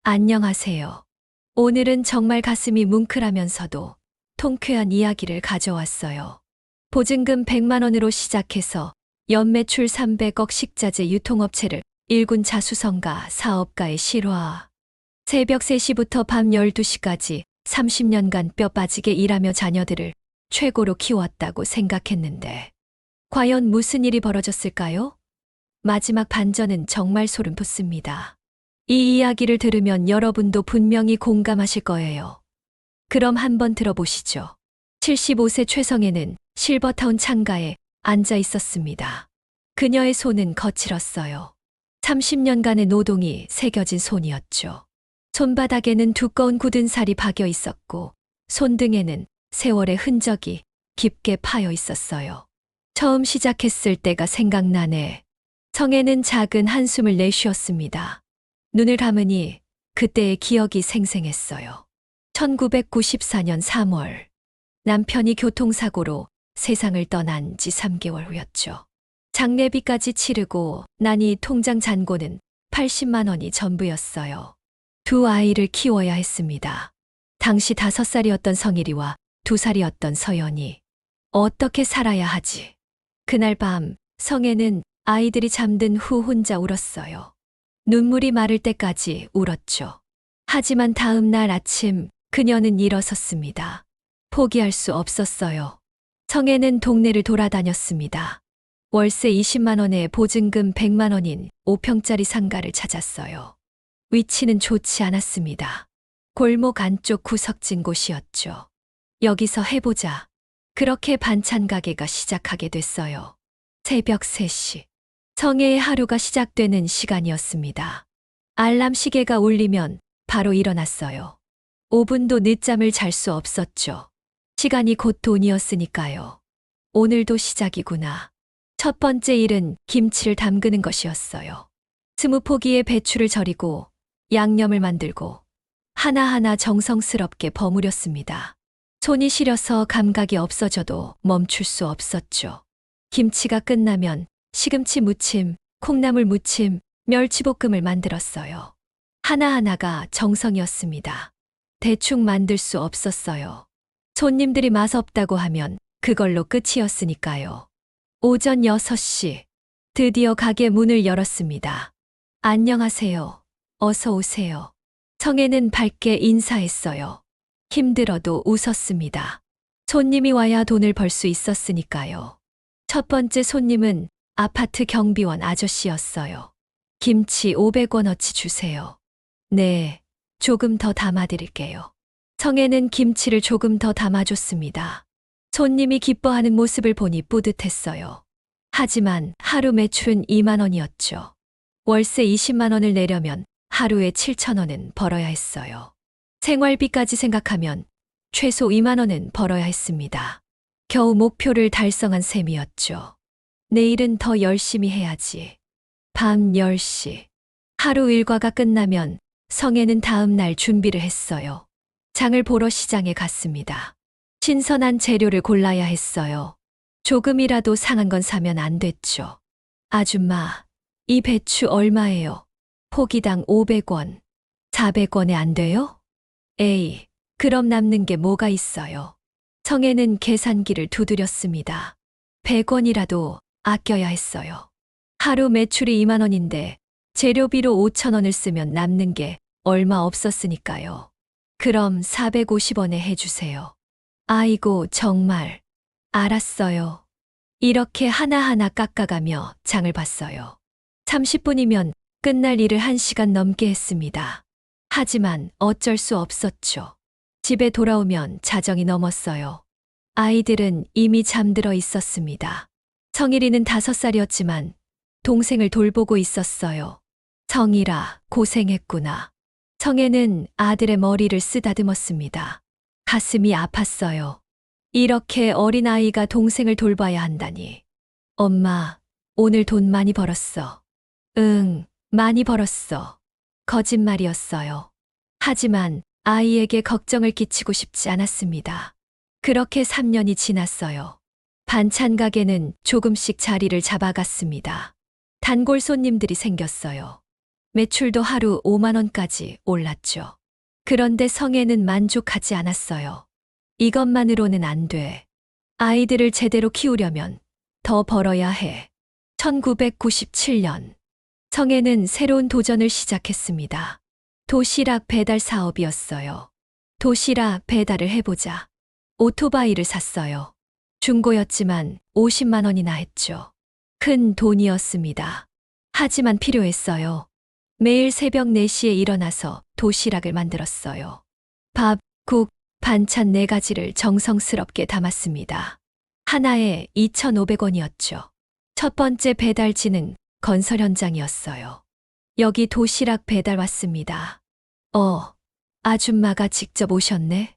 안녕하세요. 오늘은 정말 가슴이 뭉클하면서도 통쾌한 이야기를 가져왔어요. 보증금 100만 원으로 시작해서 연매출 300억 식자재 유통업체를 일군 자수성가 사업가의 실화. 새벽 3시부터 밤 12시까지 30년간 뼈 빠지게 일하며 자녀들을 최고로 키웠다고 생각했는데 과연 무슨 일이 벌어졌을까요? 마지막 반전은 정말 소름 돋습니다. 이 이야기를 들으면 여러분도 분명히 공감하실 거예요. 그럼 한번 들어보시죠. 75세 최성애는 실버타운 창가에 앉아 있었습니다. 그녀의 손은 거칠었어요. 30년간의 노동이 새겨진 손이었죠. 손바닥에는 두꺼운 굳은 살이 박여 있었고 손등에는 세월의 흔적이 깊게 파여 있었어요. 처음 시작했을 때가 생각나네. 성애는 작은 한숨을 내쉬었습니다. 눈을 감으니 그때의 기억이 생생했어요. 1994년 3월, 남편이 교통사고로 세상을 떠난 지 3개월 후였죠. 장례비까지 치르고 나니 통장 잔고는 80만 원이 전부였어요. 두 아이를 키워야 했습니다. 당시 5살이었던 성일이와 2살이었던 서연이. 어떻게 살아야 하지? 그날 밤 성애는 아이들이 잠든 후 혼자 울었어요. 눈물이 마를 때까지 울었죠. 하지만 다음 날 아침 그녀는 일어섰습니다. 포기할 수 없었어요. 성애는 동네를 돌아다녔습니다. 월세 20만 원에 보증금 100만 원인 5평짜리 상가를 찾았어요. 위치는 좋지 않았습니다. 골목 안쪽 구석진 곳이었죠. 여기서 해보자. 그렇게 반찬 가게가 시작하게 됐어요. 새벽 3시. 성애의 하루가 시작되는 시간이었습니다. 알람 시계가 울리면 바로 일어났어요. 5분도 늦잠을 잘 수 없었죠. 시간이 곧 돈이었으니까요. 오늘도 시작이구나. 첫 번째 일은 김치를 담그는 것이었어요. 20포기의 배추를 절이고 양념을 만들고 하나하나 정성스럽게 버무렸습니다. 손이 시려서 감각이 없어져도 멈출 수 없었죠. 김치가 끝나면 시금치 무침, 콩나물 무침, 멸치볶음을 만들었어요. 하나하나가 정성이었습니다. 대충 만들 수 없었어요. 손님들이 맛없다고 하면 그걸로 끝이었으니까요. 오전 6시, 드디어 가게 문을 열었습니다. 안녕하세요. 어서 오세요. 성애는 밝게 인사했어요. 힘들어도 웃었습니다. 손님이 와야 돈을 벌 수 있었으니까요. 첫 번째 손님은 아파트 경비원 아저씨였어요. 김치 500원어치 주세요. 네, 조금 더 담아드릴게요. 성애는 김치를 조금 더 담아줬습니다. 손님이 기뻐하는 모습을 보니 뿌듯했어요. 하지만 하루 매출은 2만 원이었죠. 월세 20만 원을 내려면 하루에 7천 원은 벌어야 했어요. 생활비까지 생각하면 최소 2만 원은 벌어야 했습니다. 겨우 목표를 달성한 셈이었죠. 내일은 더 열심히 해야지. 밤 10시. 하루 일과가 끝나면 성애는 다음 날 준비를 했어요. 장을 보러 시장에 갔습니다. 신선한 재료를 골라야 했어요. 조금이라도 상한 건 사면 안 됐죠. 아줌마, 이 배추 얼마예요? 포기당 500원. 400원에 안 돼요? 에이, 그럼 남는 게 뭐가 있어요? 성애는 계산기를 두드렸습니다. 100원이라도 아껴야 했어요. 하루 매출이 2만 원인데 재료비로 5천 원을 쓰면 남는 게 얼마 없었으니까요. 그럼 450원에 해주세요. 아이고 정말. 알았어요. 이렇게 하나하나 깎아가며 장을 봤어요. 30분이면 끝날 일을 1시간 넘게 했습니다. 하지만 어쩔 수 없었죠. 집에 돌아오면 자정이 넘었어요. 아이들은 이미 잠들어 있었습니다. 성일이는 5살이었지만 동생을 돌보고 있었어요. 성일아, 고생했구나. 성애는 아들의 머리를 쓰다듬었습니다. 가슴이 아팠어요. 이렇게 어린아이가 동생을 돌봐야 한다니. 엄마, 오늘 돈 많이 벌었어. 응, 많이 벌었어. 거짓말이었어요. 하지만 아이에게 걱정을 끼치고 싶지 않았습니다. 그렇게 3년이 지났어요. 반찬 가게는 조금씩 자리를 잡아갔습니다. 단골 손님들이 생겼어요. 매출도 하루 5만 원까지 올랐죠. 그런데 성애는 만족하지 않았어요. 이것만으로는 안 돼. 아이들을 제대로 키우려면 더 벌어야 해. 1997년 성애는 새로운 도전을 시작했습니다. 도시락 배달 사업이었어요. 도시락 배달을 해보자. 오토바이를 샀어요. 중고였지만 50만 원이나 했죠. 큰 돈이었습니다. 하지만 필요했어요. 매일 새벽 4시에 일어나서 도시락을 만들었어요. 밥, 국, 반찬 4가지를 정성스럽게 담았습니다. 하나에 2,500원이었죠. 첫 번째 배달지는 건설 현장이었어요. 여기 도시락 배달 왔습니다. 아줌마가 직접 오셨네?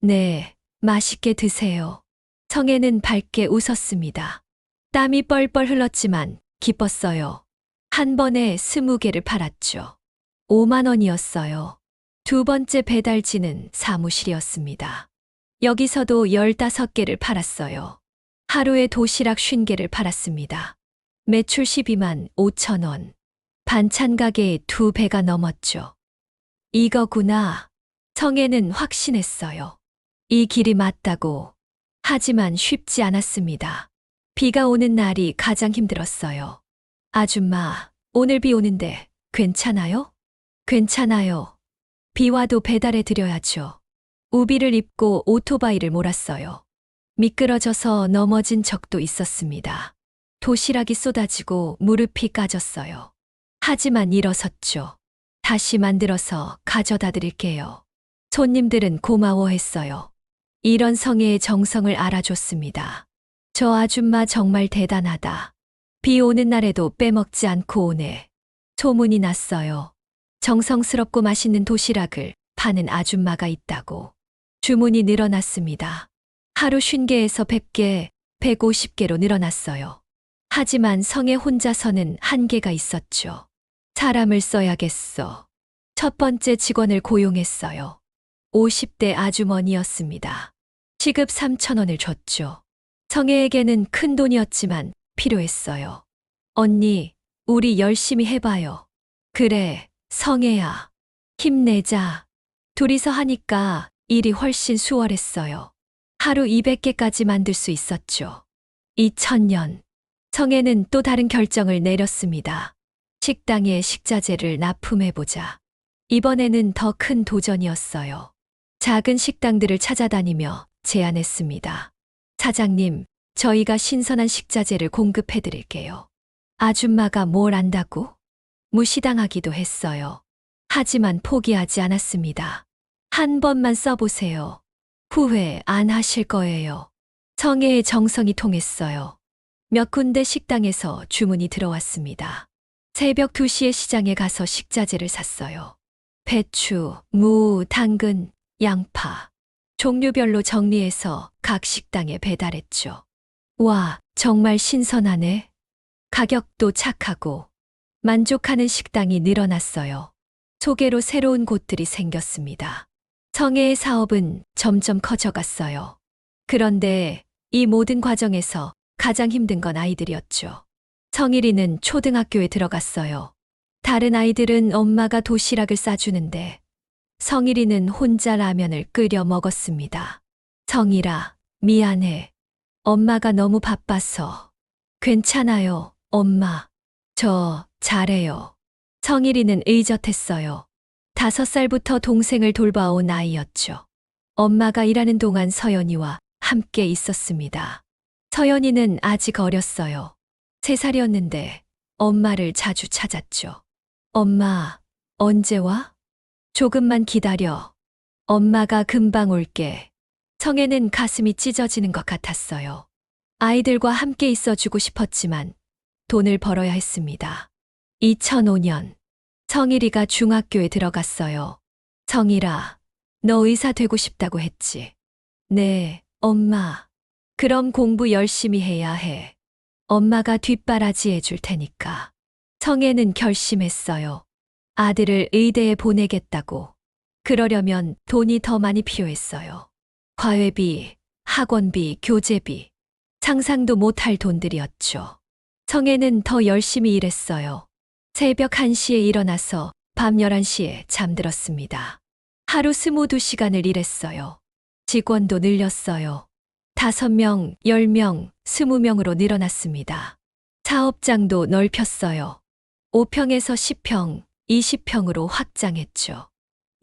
네, 맛있게 드세요. 성애는 밝게 웃었습니다. 땀이 뻘뻘 흘렀지만 기뻤어요. 한 번에 20개를 팔았죠. 5만 원이었어요. 두 번째 배달지는 사무실이었습니다. 여기서도 15개를 팔았어요. 하루에 도시락 50개를 팔았습니다. 매출 12만 5천 원. 반찬 가게에 2배가 넘었죠. 이거구나. 성애는 확신했어요. 이 길이 맞다고. 하지만 쉽지 않았습니다. 비가 오는 날이 가장 힘들었어요. 아줌마, 오늘 비 오는데 괜찮아요? 괜찮아요. 비 와도 배달해 드려야죠. 우비를 입고 오토바이를 몰았어요. 미끄러져서 넘어진 적도 있었습니다. 도시락이 쏟아지고 무릎이 까졌어요. 하지만 일어섰죠. 다시 만들어서 가져다 드릴게요. 손님들은 고마워했어요. 이런 성애의 정성을 알아줬습니다. 저 아줌마 정말 대단하다. 비 오는 날에도 빼먹지 않고 오네. 소문이 났어요. 정성스럽고 맛있는 도시락을 파는 아줌마가 있다고. 주문이 늘어났습니다. 하루 50개에서 100개, 150개로 늘어났어요. 하지만 성애 혼자서는 한계가 있었죠. 사람을 써야겠어. 첫 번째 직원을 고용했어요. 50대 아주머니였습니다. 시급 3천 원을 줬죠. 성애에게는 큰 돈이었지만 필요했어요. 언니, 우리 열심히 해봐요. 그래, 성애야. 힘내자. 둘이서 하니까 일이 훨씬 수월했어요. 하루 200개까지 만들 수 있었죠. 2000년, 성애는 또 다른 결정을 내렸습니다. 식당에 식자재를 납품해보자. 이번에는 더 큰 도전이었어요. 작은 식당들을 찾아다니며 제안했습니다. 사장님, 저희가 신선한 식자재를 공급해드릴게요. 아줌마가 뭘 안다고? 무시당하기도 했어요. 하지만 포기하지 않았습니다. 한 번만 써보세요. 후회 안 하실 거예요. 성애의 정성이 통했어요. 몇 군데 식당에서 주문이 들어왔습니다. 새벽 2시에 시장에 가서 식자재를 샀어요. 배추, 무, 당근, 양파. 종류별로 정리해서 각 식당에 배달했죠. 와, 정말 신선하네. 가격도 착하고. 만족하는 식당이 늘어났어요. 소개로 새로운 곳들이 생겼습니다. 성애의 사업은 점점 커져갔어요. 그런데 이 모든 과정에서 가장 힘든 건 아이들이었죠. 성일이는 초등학교에 들어갔어요. 다른 아이들은 엄마가 도시락을 싸주는데 성일이는 혼자 라면을 끓여 먹었습니다. 성일아, 미안해. 엄마가 너무 바빠서. 괜찮아요, 엄마. 저 잘해요. 성일이는 의젓했어요. 5살부터 동생을 돌봐온 아이였죠. 엄마가 일하는 동안 서연이와 함께 있었습니다. 서연이는 아직 어렸어요. 3살이었는데 엄마를 자주 찾았죠. 엄마, 언제 와? 조금만 기다려. 엄마가 금방 올게. 성애는 가슴이 찢어지는 것 같았어요. 아이들과 함께 있어주고 싶었지만 돈을 벌어야 했습니다. 2005년, 성일이가 중학교에 들어갔어요. 성일아, 너 의사 되고 싶다고 했지? 네, 엄마. 그럼 공부 열심히 해야 해. 엄마가 뒷바라지 해줄 테니까. 성애는 결심했어요. 아들을 의대에 보내겠다고. 그러려면 돈이 더 많이 필요했어요. 과외비, 학원비, 교재비. 상상도 못할 돈들이었죠. 성애는 더 열심히 일했어요. 새벽 1시에 일어나서 밤 11시에 잠들었습니다. 하루 22시간을 일했어요. 직원도 늘렸어요. 5명, 10명, 20명으로 늘어났습니다. 사업장도 넓혔어요. 5평에서 10평, 20평으로 확장했죠.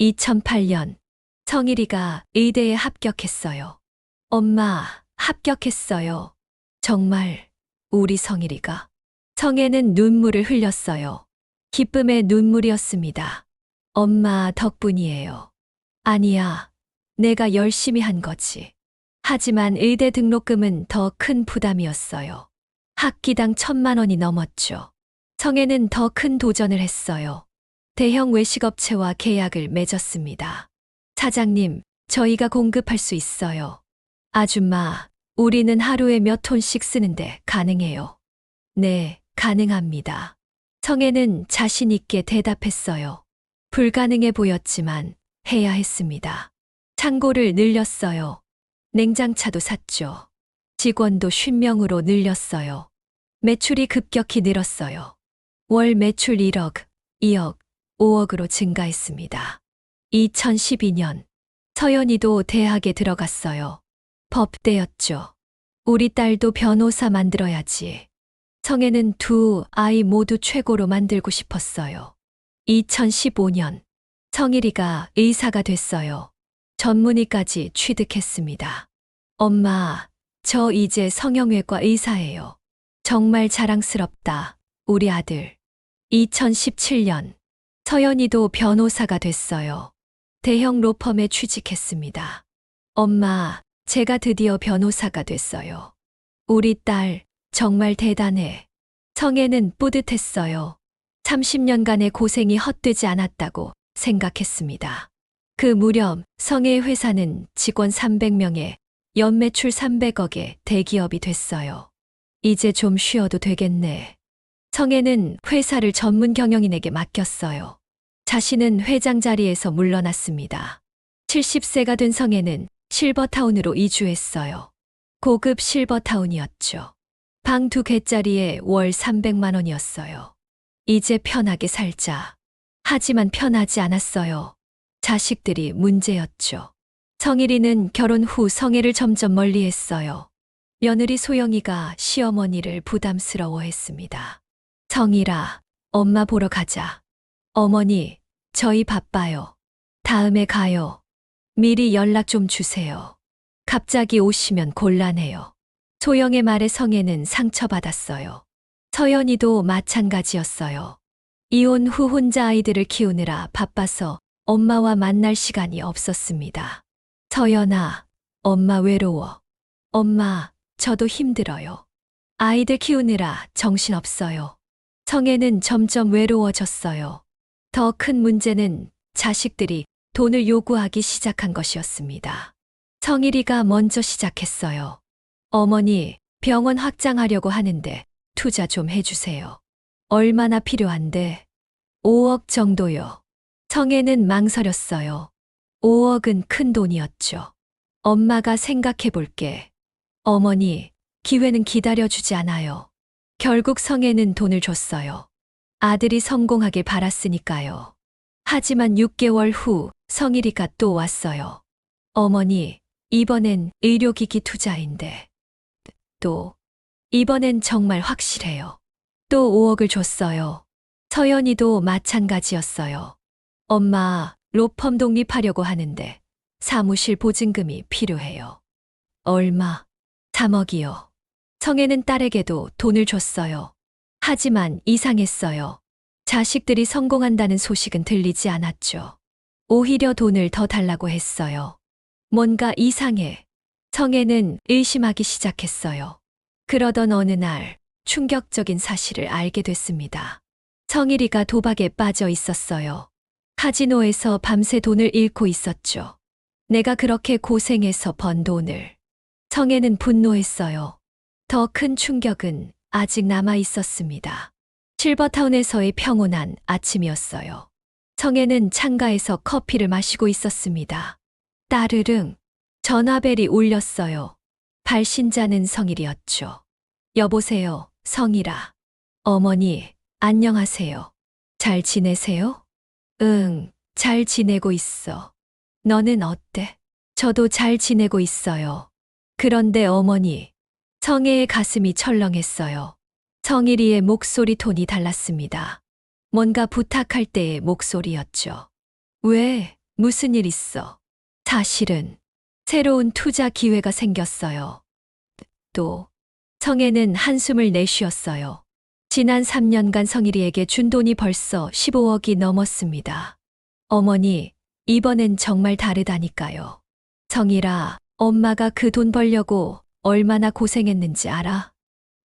2008년 성일이가 의대에 합격했어요. 엄마, 합격했어요. 정말 우리 성일이가. 성애는 눈물을 흘렸어요. 기쁨의 눈물이었습니다. 엄마 덕분이에요. 아니야, 내가 열심히 한 거지. 하지만 의대 등록금은 더 큰 부담이었어요. 학기당 1,000만 원이 넘었죠. 성애는 더 큰 도전을 했어요. 대형 외식업체와 계약을 맺었습니다. 사장님, 저희가 공급할 수 있어요. 아줌마, 우리는 하루에 몇 톤씩 쓰는데 가능해요. 네, 가능합니다. 성애는 자신 있게 대답했어요. 불가능해 보였지만 해야 했습니다. 창고를 늘렸어요. 냉장차도 샀죠. 직원도 50명으로 늘렸어요. 매출이 급격히 늘었어요. 월 매출 1억, 2억, 5억으로 증가했습니다. 2012년 서연이도 대학에 들어갔어요. 법대였죠. 우리 딸도 변호사 만들어야지. 성애는 두 아이 모두 최고로 만들고 싶었어요. 2015년 성일이가 의사가 됐어요. 전문의까지 취득했습니다. 엄마, 저 이제 성형외과 의사예요. 정말 자랑스럽다, 우리 아들. 2017년 서연이도 변호사가 됐어요. 대형 로펌에 취직했습니다. 엄마, 제가 드디어 변호사가 됐어요. 우리 딸, 정말 대단해. 성애는 뿌듯했어요. 30년간의 고생이 헛되지 않았다고 생각했습니다. 그 무렵 성애의 회사는 직원 300명에 연매출 300억의 대기업이 됐어요. 이제 좀 쉬어도 되겠네. 성애는 회사를 전문 경영인에게 맡겼어요. 자신은 회장 자리에서 물러났습니다. 70세가 된 성애는 실버타운으로 이주했어요. 고급 실버타운이었죠. 방 2개짜리에 월 300만 원이었어요. 이제 편하게 살자. 하지만 편하지 않았어요. 자식들이 문제였죠. 성일이는 결혼 후 성애를 점점 멀리했어요. 며느리 소영이가 시어머니를 부담스러워했습니다. 성일아, 엄마 보러 가자. 어머니, 저희 바빠요. 다음에 가요. 미리 연락 좀 주세요. 갑자기 오시면 곤란해요. 소영의 말에 성애는 상처받았어요. 서연이도 마찬가지였어요. 이혼 후 혼자 아이들을 키우느라 바빠서 엄마와 만날 시간이 없었습니다. 서연아, 엄마 외로워. 엄마, 저도 힘들어요. 아이들 키우느라 정신없어요. 성애는 점점 외로워졌어요. 더 큰 문제는 자식들이 돈을 요구하기 시작한 것이었습니다. 성일이가 먼저 시작했어요. 어머니, 병원 확장하려고 하는데 투자 좀 해주세요. 얼마나 필요한데? 5억 정도요. 성애는 망설였어요. 5억은 큰 돈이었죠. 엄마가 생각해 볼게. 어머니, 기회는 기다려주지 않아요. 결국 성애는 돈을 줬어요. 아들이 성공하길 바랐으니까요. 하지만 6개월 후 성일이가 또 왔어요. 어머니, 이번엔 의료기기 투자인데. 이번엔 정말 확실해요. 또 5억을 줬어요. 서연이도 마찬가지였어요. 엄마, 로펌 독립하려고 하는데 사무실 보증금이 필요해요. 얼마? 3억이요. 성애는 딸에게도 돈을 줬어요. 하지만 이상했어요. 자식들이 성공한다는 소식은 들리지 않았죠. 오히려 돈을 더 달라고 했어요. 뭔가 이상해. 성애는 의심하기 시작했어요. 그러던 어느 날 충격적인 사실을 알게 됐습니다. 성일이가 도박에 빠져 있었어요. 카지노에서 밤새 돈을 잃고 있었죠. 내가 그렇게 고생해서 번 돈을. 성애는 분노했어요. 더 큰 충격은 아직 남아 있었습니다. 실버타운에서의 평온한 아침이었어요. 성애는 창가에서 커피를 마시고 있었습니다. 따르릉 전화벨이 울렸어요. 발신자는 성일이었죠. 여보세요, 성일아. 어머니, 안녕하세요. 잘 지내세요? 응, 잘 지내고 있어. 너는 어때? 저도 잘 지내고 있어요. 그런데 어머니, 성혜의 가슴이 철렁했어요. 성일이의 목소리 톤이 달랐습니다. 뭔가 부탁할 때의 목소리였죠. 왜? 무슨 일 있어? 사실은 새로운 투자 기회가 생겼어요. 또 성혜는 한숨을 내쉬었어요. 지난 3년간 성일이에게 준 돈이 벌써 15억이 넘었습니다. 어머니, 이번엔 정말 다르다니까요. 성일아, 엄마가 그 돈 벌려고 얼마나 고생했는지 알아?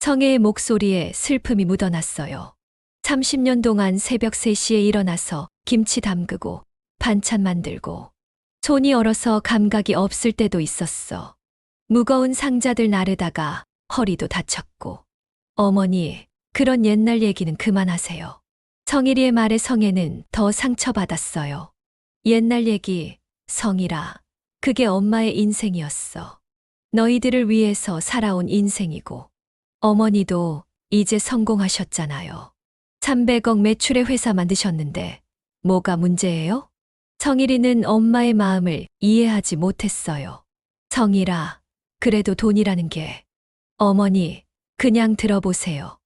성혜의 목소리에 슬픔이 묻어났어요. 30년 동안 새벽 3시에 일어나서 김치 담그고 반찬 만들고 손이 얼어서 감각이 없을 때도 있었어. 무거운 상자들 나르다가 허리도 다쳤고. 어머니, 그런 옛날 얘기는 그만하세요. 성일이의 말에 성혜는 더 상처받았어요. 옛날 얘기, 성일아, 그게 엄마의 인생이었어. 너희들을 위해서 살아온 인생이고. 어머니도 이제 성공하셨잖아요. 300억 매출의 회사 만드셨는데 뭐가 문제예요? 성일이는 엄마의 마음을 이해하지 못했어요. 성일아, 그래도 돈이라는 게. 어머니, 그냥 들어보세요.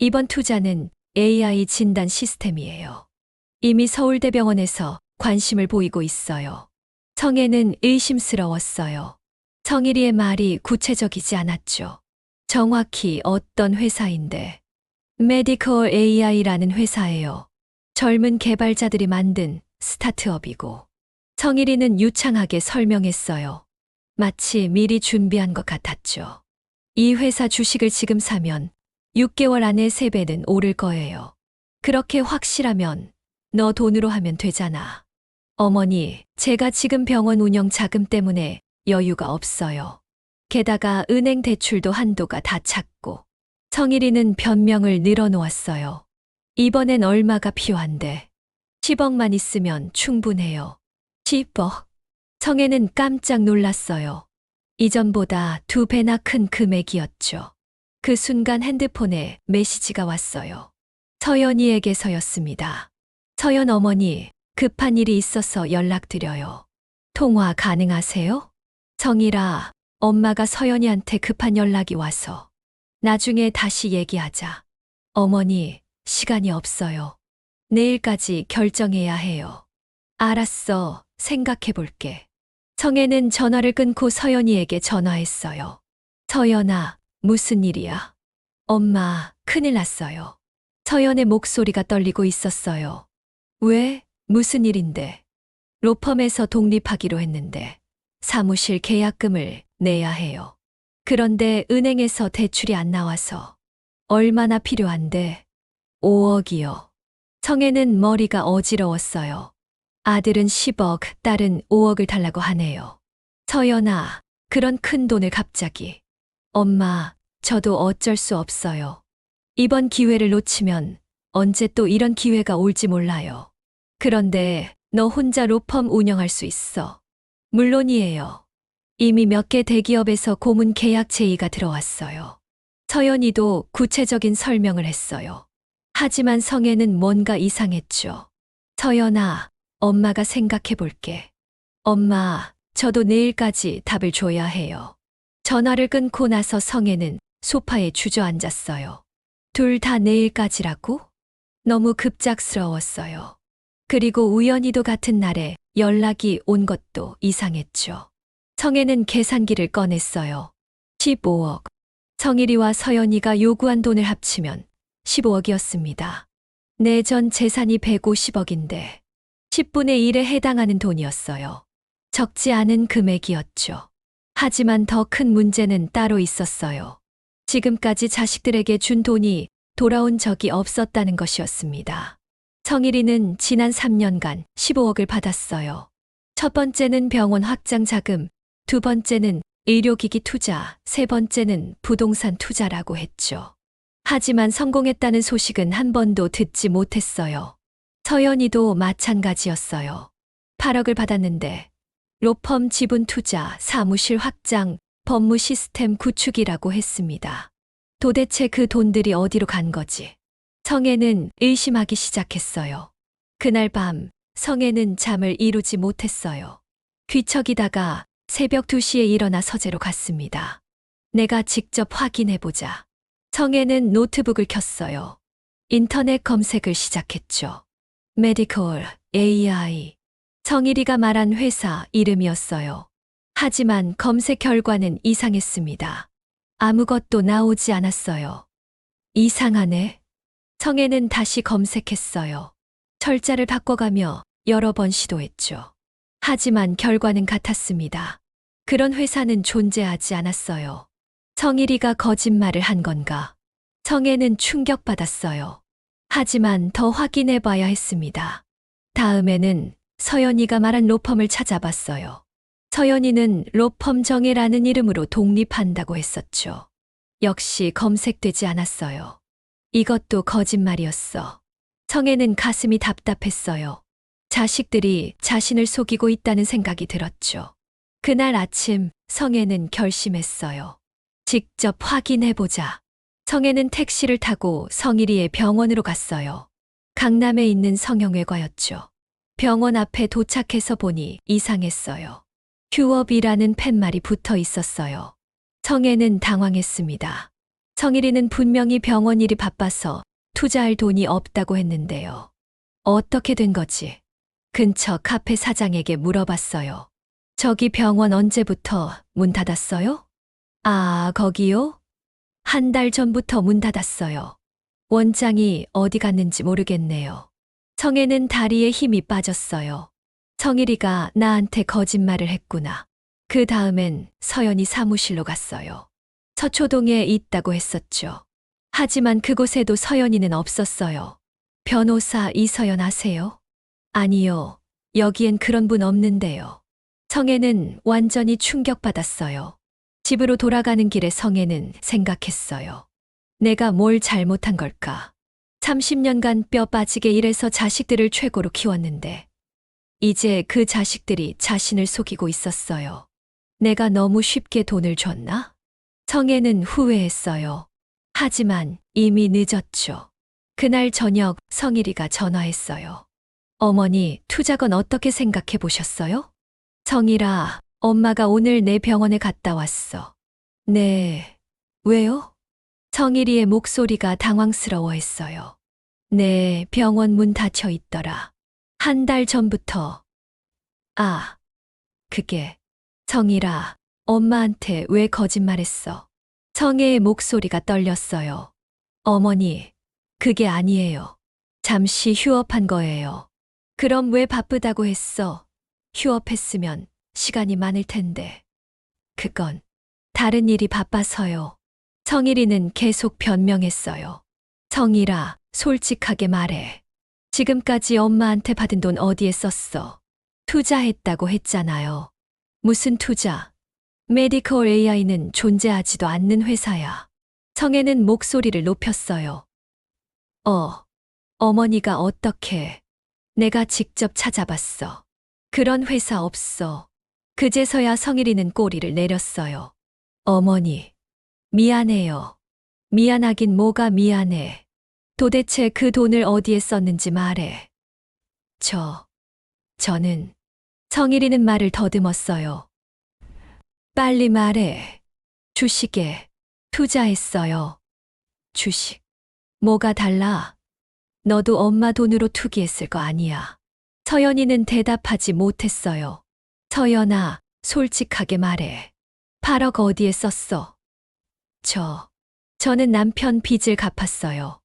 이번 투자는 AI 진단 시스템이에요. 이미 서울대병원에서 관심을 보이고 있어요. 성혜는 의심스러웠어요. 성일이의 말이 구체적이지 않았죠. 정확히 어떤 회사인데? 메디컬 AI라는 회사예요. 젊은 개발자들이 만든 스타트업이고. 성일이는 유창하게 설명했어요. 마치 미리 준비한 것 같았죠. 이 회사 주식을 지금 사면 6개월 안에 3배는 오를 거예요. 그렇게 확실하면 너 돈으로 하면 되잖아. 어머니, 제가 지금 병원 운영 자금 때문에 여유가 없어요. 게다가 은행 대출도 한도가 다 찼고. 성일이는 변명을 늘어놓았어요. 이번엔 얼마가 필요한데? 10억만 있으면 충분해요. 10억? 성혜는 깜짝 놀랐어요. 이전보다 2배나 큰 금액이었죠. 그 순간 핸드폰에 메시지가 왔어요. 서연이에게서였습니다. 서연 어머니, 급한 일이 있어서 연락드려요. 통화 가능하세요? 성일아, 엄마가 서연이한테 급한 연락이 와서. 나중에 다시 얘기하자. 어머니, 시간이 없어요. 내일까지 결정해야 해요. 알았어, 생각해 볼게. 성혜는 전화를 끊고 서연이에게 전화했어요. 서연아, 무슨 일이야? 엄마, 큰일 났어요. 서연의 목소리가 떨리고 있었어요. 왜? 무슨 일인데? 로펌에서 독립하기로 했는데 사무실 계약금을 내야 해요. 그런데 은행에서 대출이 안 나와서. 얼마나 필요한데? 5억이요. 성혜는 머리가 어지러웠어요. 아들은 10억, 딸은 5억을 달라고 하네요. 서연아, 그런 큰 돈을 갑자기. 엄마, 저도 어쩔 수 없어요. 이번 기회를 놓치면 언제 또 이런 기회가 올지 몰라요. 그런데 너 혼자 로펌 운영할 수 있어. 물론이에요. 이미 몇 개 대기업에서 고문 계약 제의가 들어왔어요. 서연이도 구체적인 설명을 했어요. 하지만 성혜는 뭔가 이상했죠. 서연아, 엄마가 생각해 볼게. 엄마, 저도 내일까지 답을 줘야 해요. 전화를 끊고 나서 성혜는 소파에 주저앉았어요. 둘 다 내일까지라고? 너무 급작스러웠어요. 그리고 우연히도 같은 날에 연락이 온 것도 이상했죠. 성혜는 계산기를 꺼냈어요. 15억. 성일이와 서연이가 요구한 돈을 합치면 15억이었습니다. 내 전 재산이 150억인데 10분의 1에 해당하는 돈이었어요. 적지 않은 금액이었죠. 하지만 더 큰 문제는 따로 있었어요. 지금까지 자식들에게 준 돈이 돌아온 적이 없었다는 것이었습니다. 성일이는 지난 3년간 15억을 받았어요. 첫 번째는 병원 확장 자금, 두 번째는 의료기기 투자, 세 번째는 부동산 투자라고 했죠. 하지만 성공했다는 소식은 한 번도 듣지 못했어요. 서연이도 마찬가지였어요. 8억을 받았는데 로펌 지분 투자, 사무실 확장, 법무 시스템 구축이라고 했습니다. 도대체 그 돈들이 어디로 간 거지? 성혜는 의심하기 시작했어요. 그날 밤 성애는 잠을 이루지 못했어요. 뒤척이다가 새벽 2시에 일어나 서재로 갔습니다. 내가 직접 확인해보자. 성애는 노트북을 켰어요. 인터넷 검색을 시작했죠. 메디컬 AI. 성일이가 말한 회사 이름이었어요. 하지만 검색 결과는 이상했습니다. 아무것도 나오지 않았어요. 이상하네. 성애는 다시 검색했어요. 철자를 바꿔가며 여러 번 시도했죠. 하지만 결과는 같았습니다. 그런 회사는 존재하지 않았어요. 성일이가 거짓말을 한 건가? 성애는 충격받았어요. 하지만 더 확인해 봐야 했습니다. 다음에는 서연이가 말한 로펌을 찾아봤어요. 서연이는 로펌 정혜라는 이름으로 독립한다고 했었죠. 역시 검색되지 않았어요. 이것도 거짓말이었어. 성애는 가슴이 답답했어요. 자식들이 자신을 속이고 있다는 생각이 들었죠. 그날 아침 성애는 결심했어요. 직접 확인해보자. 성애는 택시를 타고 성일이의 병원으로 갔어요. 강남에 있는 성형외과였죠. 병원 앞에 도착해서 보니 이상했어요. 휴업이라는 팻말이 붙어 있었어요. 성애는 당황했습니다. 성일이는 분명히 병원 일이 바빠서 투자할 돈이 없다고 했는데요. 어떻게 된 거지? 근처 카페 사장에게 물어봤어요. 저기 병원 언제부터 문 닫았어요? 아, 거기요? 한 달 전부터 문 닫았어요. 원장이 어디 갔는지 모르겠네요. 성애는 다리에 힘이 빠졌어요. 성일이가 나한테 거짓말을 했구나. 그 다음엔 서연이 사무실로 갔어요. 서초동에 있다고 했었죠. 하지만 그곳에도 서연이는 없었어요. 변호사 이서연 아세요? 아니요. 여기엔 그런 분 없는데요. 성애는 완전히 충격받았어요. 집으로 돌아가는 길에 성애는 생각했어요. 내가 뭘 잘못한 걸까? 30년간 뼈 빠지게 일해서 자식들을 최고로 키웠는데 이제 그 자식들이 자신을 속이고 있었어요. 내가 너무 쉽게 돈을 줬나? 성애는 후회했어요. 하지만 이미 늦었죠. 그날 저녁 성일이가 전화했어요. 어머니, 투자건 어떻게 생각해 보셨어요? 성일아, 엄마가 오늘 내 병원에 갔다 왔어. 네. 왜요? 성일이의 목소리가 당황스러워했어요. 네, 병원 문 닫혀 있더라. 한 달 전부터. 아, 그게. 성일아, 엄마한테 왜 거짓말했어? 성애의 목소리가 떨렸어요. 어머니, 그게 아니에요. 잠시 휴업한 거예요. 그럼 왜 바쁘다고 했어? 휴업했으면 시간이 많을 텐데. 그건 다른 일이 바빠서요. 성일이는 계속 변명했어요. 성일아, 솔직하게 말해. 지금까지 엄마한테 받은 돈 어디에 썼어? 투자했다고 했잖아요. 무슨 투자? 메디컬 AI는 존재하지도 않는 회사야. 성애는 목소리를 높였어요. 어머니가 어떻게? 내가 직접 찾아봤어. 그런 회사 없어. 그제서야 성일이는 꼬리를 내렸어요. 어머니, 미안해요. 미안하긴 뭐가 미안해. 도대체 그 돈을 어디에 썼는지 말해. 저는 성일이는 말을 더듬었어요. 빨리 말해. 주식에 투자했어요. 주식. 뭐가 달라? 너도 엄마 돈으로 투기했을 거 아니야. 서연이는 대답하지 못했어요. 서연아, 솔직하게 말해. 8억 어디에 썼어? 저는 남편 빚을 갚았어요.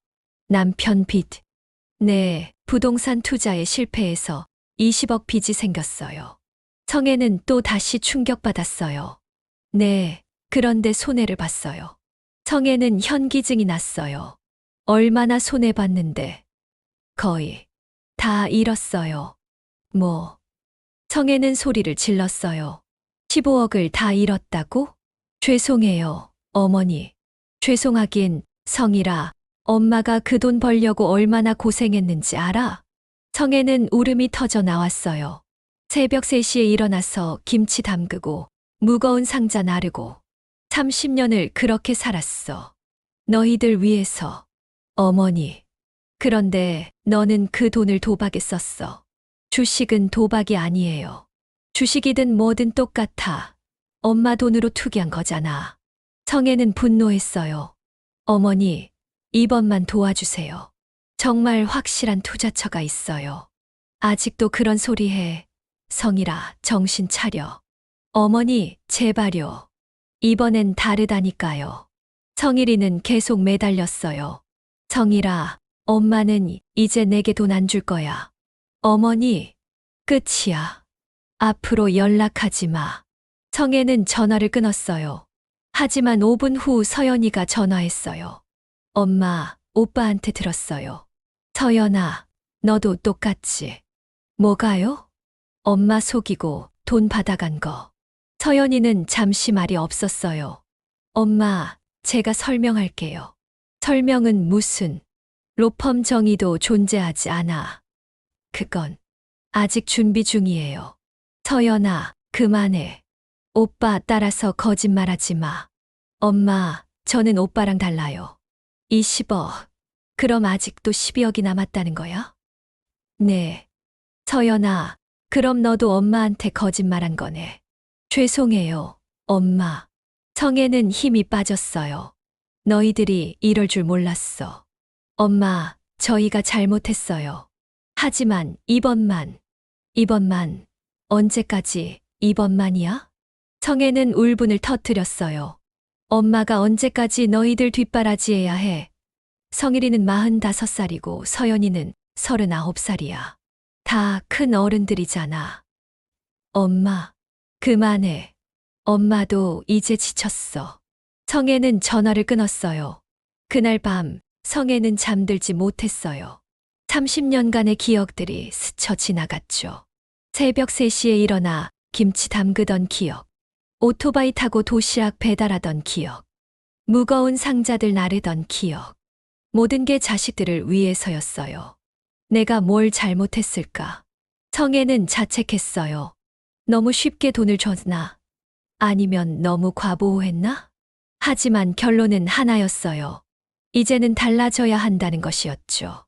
남편 빚. 네, 부동산 투자에 실패해서 20억 빚이 생겼어요. 성애는 또 다시 충격받았어요. 네, 그런데 손해를 봤어요. 성애는 현기증이 났어요. 얼마나 손해봤는데. 거의 다 잃었어요. 성애는 소리를 질렀어요. 15억을 다 잃었다고? 죄송해요, 어머니. 죄송하긴, 성일아, 엄마가 그 돈 벌려고 얼마나 고생했는지 알아? 성애는 울음이 터져 나왔어요. 새벽 3시에 일어나서 김치 담그고 무거운 상자 나르고 30년을 그렇게 살았어. 너희들 위해서. 어머니, 그런데 너는 그 돈을 도박에 썼어. 주식은 도박이 아니에요. 주식이든 뭐든 똑같아. 엄마 돈으로 투기한 거잖아. 성애는 분노했어요. 어머니, 이번만 도와주세요. 정말 확실한 투자처가 있어요. 아직도 그런 소리 해. 성일아, 정신 차려. 어머니, 제발요. 이번엔 다르다니까요. 성일이는 계속 매달렸어요. 성일아, 엄마는 이제 내게 돈 안 줄 거야. 어머니, 끝이야. 앞으로 연락하지 마. 성애는 전화를 끊었어요. 하지만 5분 후 서연이가 전화했어요. 엄마, 오빠한테 들었어요. 서연아, 너도 똑같지? 뭐가요? 엄마 속이고 돈 받아간 거. 서연이는 잠시 말이 없었어요. 엄마, 제가 설명할게요. 설명은 무슨? 로펌 정의도 존재하지 않아. 그건 아직 준비 중이에요. 서연아, 그만해. 오빠 따라서 거짓말하지 마. 엄마, 저는 오빠랑 달라요. 20억. 그럼 아직도 12억이 남았다는 거야? 네. 서연아, 그럼 너도 엄마한테 거짓말한 거네. 죄송해요, 엄마. 성애는 힘이 빠졌어요. 너희들이 이럴 줄 몰랐어. 엄마, 저희가 잘못했어요. 하지만 이번만, 언제까지 이번만이야? 성애는 울분을 터뜨렸어요. 엄마가 언제까지 너희들 뒷바라지해야 해? 성일이는 45살이고 서연이는 39살이야. 다 큰 어른들이잖아. 엄마, 그만해. 엄마도 이제 지쳤어. 성애는 전화를 끊었어요. 그날 밤 성애는 잠들지 못했어요. 30년간의 기억들이 스쳐 지나갔죠. 새벽 3시에 일어나 김치 담그던 기억. 오토바이 타고 도시락 배달하던 기억. 무거운 상자들 나르던 기억. 모든 게 자식들을 위해서였어요. 내가 뭘 잘못했을까? 성애는 자책했어요. 너무 쉽게 돈을 줬나? 아니면 너무 과보호했나? 하지만 결론은 하나였어요. 이제는 달라져야 한다는 것이었죠.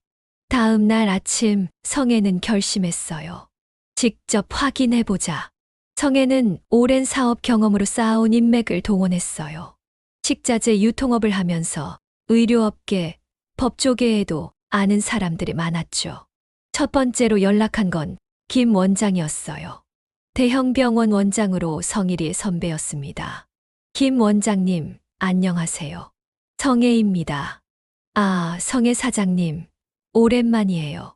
다음 날 아침 성애는 결심했어요. 직접 확인해보자. 성애는 오랜 사업 경험으로 쌓아온 인맥을 동원했어요. 식자재 유통업을 하면서 의료업계, 법조계에도 아는 사람들이 많았죠. 첫 번째로 연락한 건 김 원장이었어요. 대형 병원 원장으로 성일이의 선배였습니다. 김 원장님, 안녕하세요. 성애입니다. 아, 성애 사장님, 오랜만이에요.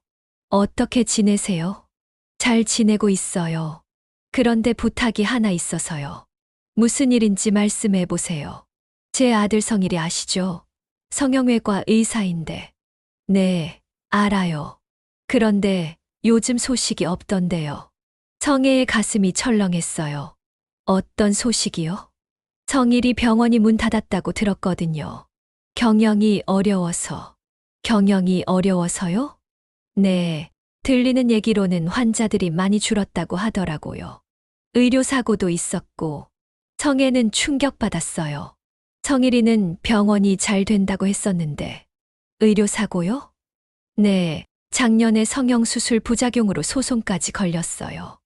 어떻게 지내세요? 잘 지내고 있어요. 그런데 부탁이 하나 있어서요. 무슨 일인지 말씀해 보세요. 제 아들 성일이 아시죠? 성형외과 의사인데. 네, 알아요. 그런데 요즘 소식이 없던데요. 성애의 가슴이 철렁했어요. 어떤 소식이요? 성일이 병원이 문 닫았다고 들었거든요. 경영이 어려워서. 경영이 어려워서요? 네, 들리는 얘기로는 환자들이 많이 줄었다고 하더라고요. 의료사고도 있었고, 성애는 충격받았어요. 성일이는 병원이 잘 된다고 했었는데, 의료사고요? 네, 작년에 성형수술 부작용으로 소송까지 걸렸어요.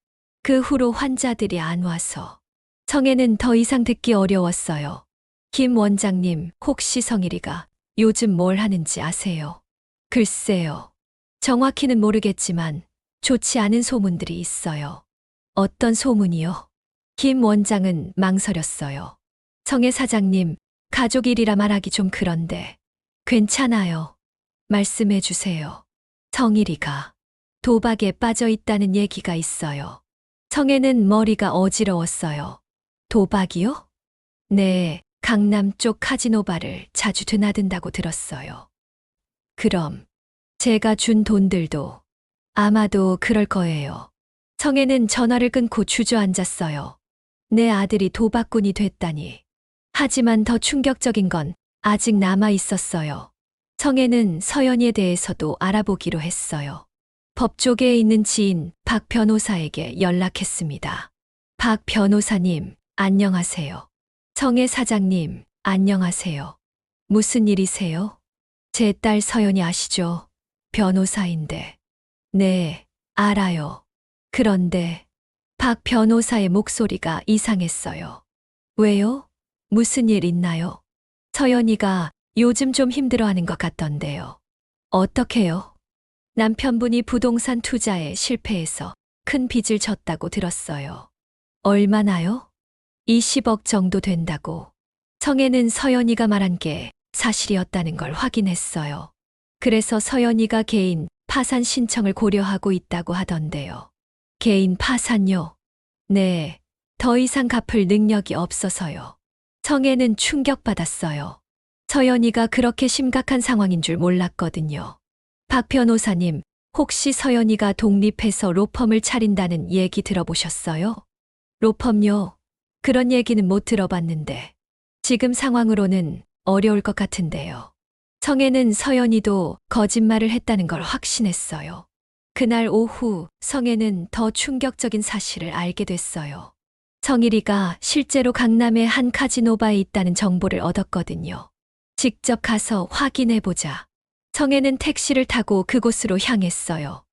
그 후로 환자들이 안 와서. 성애는 더 이상 듣기 어려웠어요. 김 원장님, 혹시 성일이가 요즘 뭘 하는지 아세요? 글쎄요. 정확히는 모르겠지만 좋지 않은 소문들이 있어요. 어떤 소문이요? 김 원장은 망설였어요. 성애 사장님, 가족 일이라 말하기 좀 그런데. 괜찮아요. 말씀해 주세요. 성일이가 도박에 빠져 있다는 얘기가 있어요. 성애는 머리가 어지러웠어요. 도박이요? 네, 강남 쪽 카지노바를 자주 드나든다고 들었어요. 그럼 제가 준 돈들도 아마도 그럴 거예요. 성애는 전화를 끊고 주저앉았어요. 내 아들이 도박꾼이 됐다니. 하지만 더 충격적인 건 아직 남아 있었어요. 성애는 서연이에 대해서도 알아보기로 했어요. 법조계에 있는 지인 박 변호사에게 연락했습니다. 박 변호사님, 안녕하세요. 성애 사장님, 안녕하세요. 무슨 일이세요? 제 딸 서연이 아시죠? 변호사인데. 네, 알아요. 그런데 박 변호사의 목소리가 이상했어요. 왜요? 무슨 일 있나요? 서연이가 요즘 좀 힘들어하는 것 같던데요. 어떻게요? 남편분이 부동산 투자에 실패해서 큰 빚을 졌다고 들었어요. 얼마나요? 20억 정도 된다고. 성에는 서연이가 말한 게 사실이었다는 걸 확인했어요. 그래서 서연이가 개인 파산 신청을 고려하고 있다고 하던데요. 개인 파산요? 네, 더 이상 갚을 능력이 없어서요. 성에는 충격받았어요. 서연이가 그렇게 심각한 상황인 줄 몰랐거든요. 박 변호사님, 혹시 서연이가 독립해서 로펌을 차린다는 얘기 들어보셨어요? 로펌요? 그런 얘기는 못 들어봤는데. 지금 상황으로는 어려울 것 같은데요. 성에는 서연이도 거짓말을 했다는 걸 확신했어요. 그날 오후 성에는 더 충격적인 사실을 알게 됐어요. 성일이가 실제로 강남의 한 카지노바에 있다는 정보를 얻었거든요. 직접 가서 확인해보자. 성에는 택시를 타고 그곳으로 향했어요.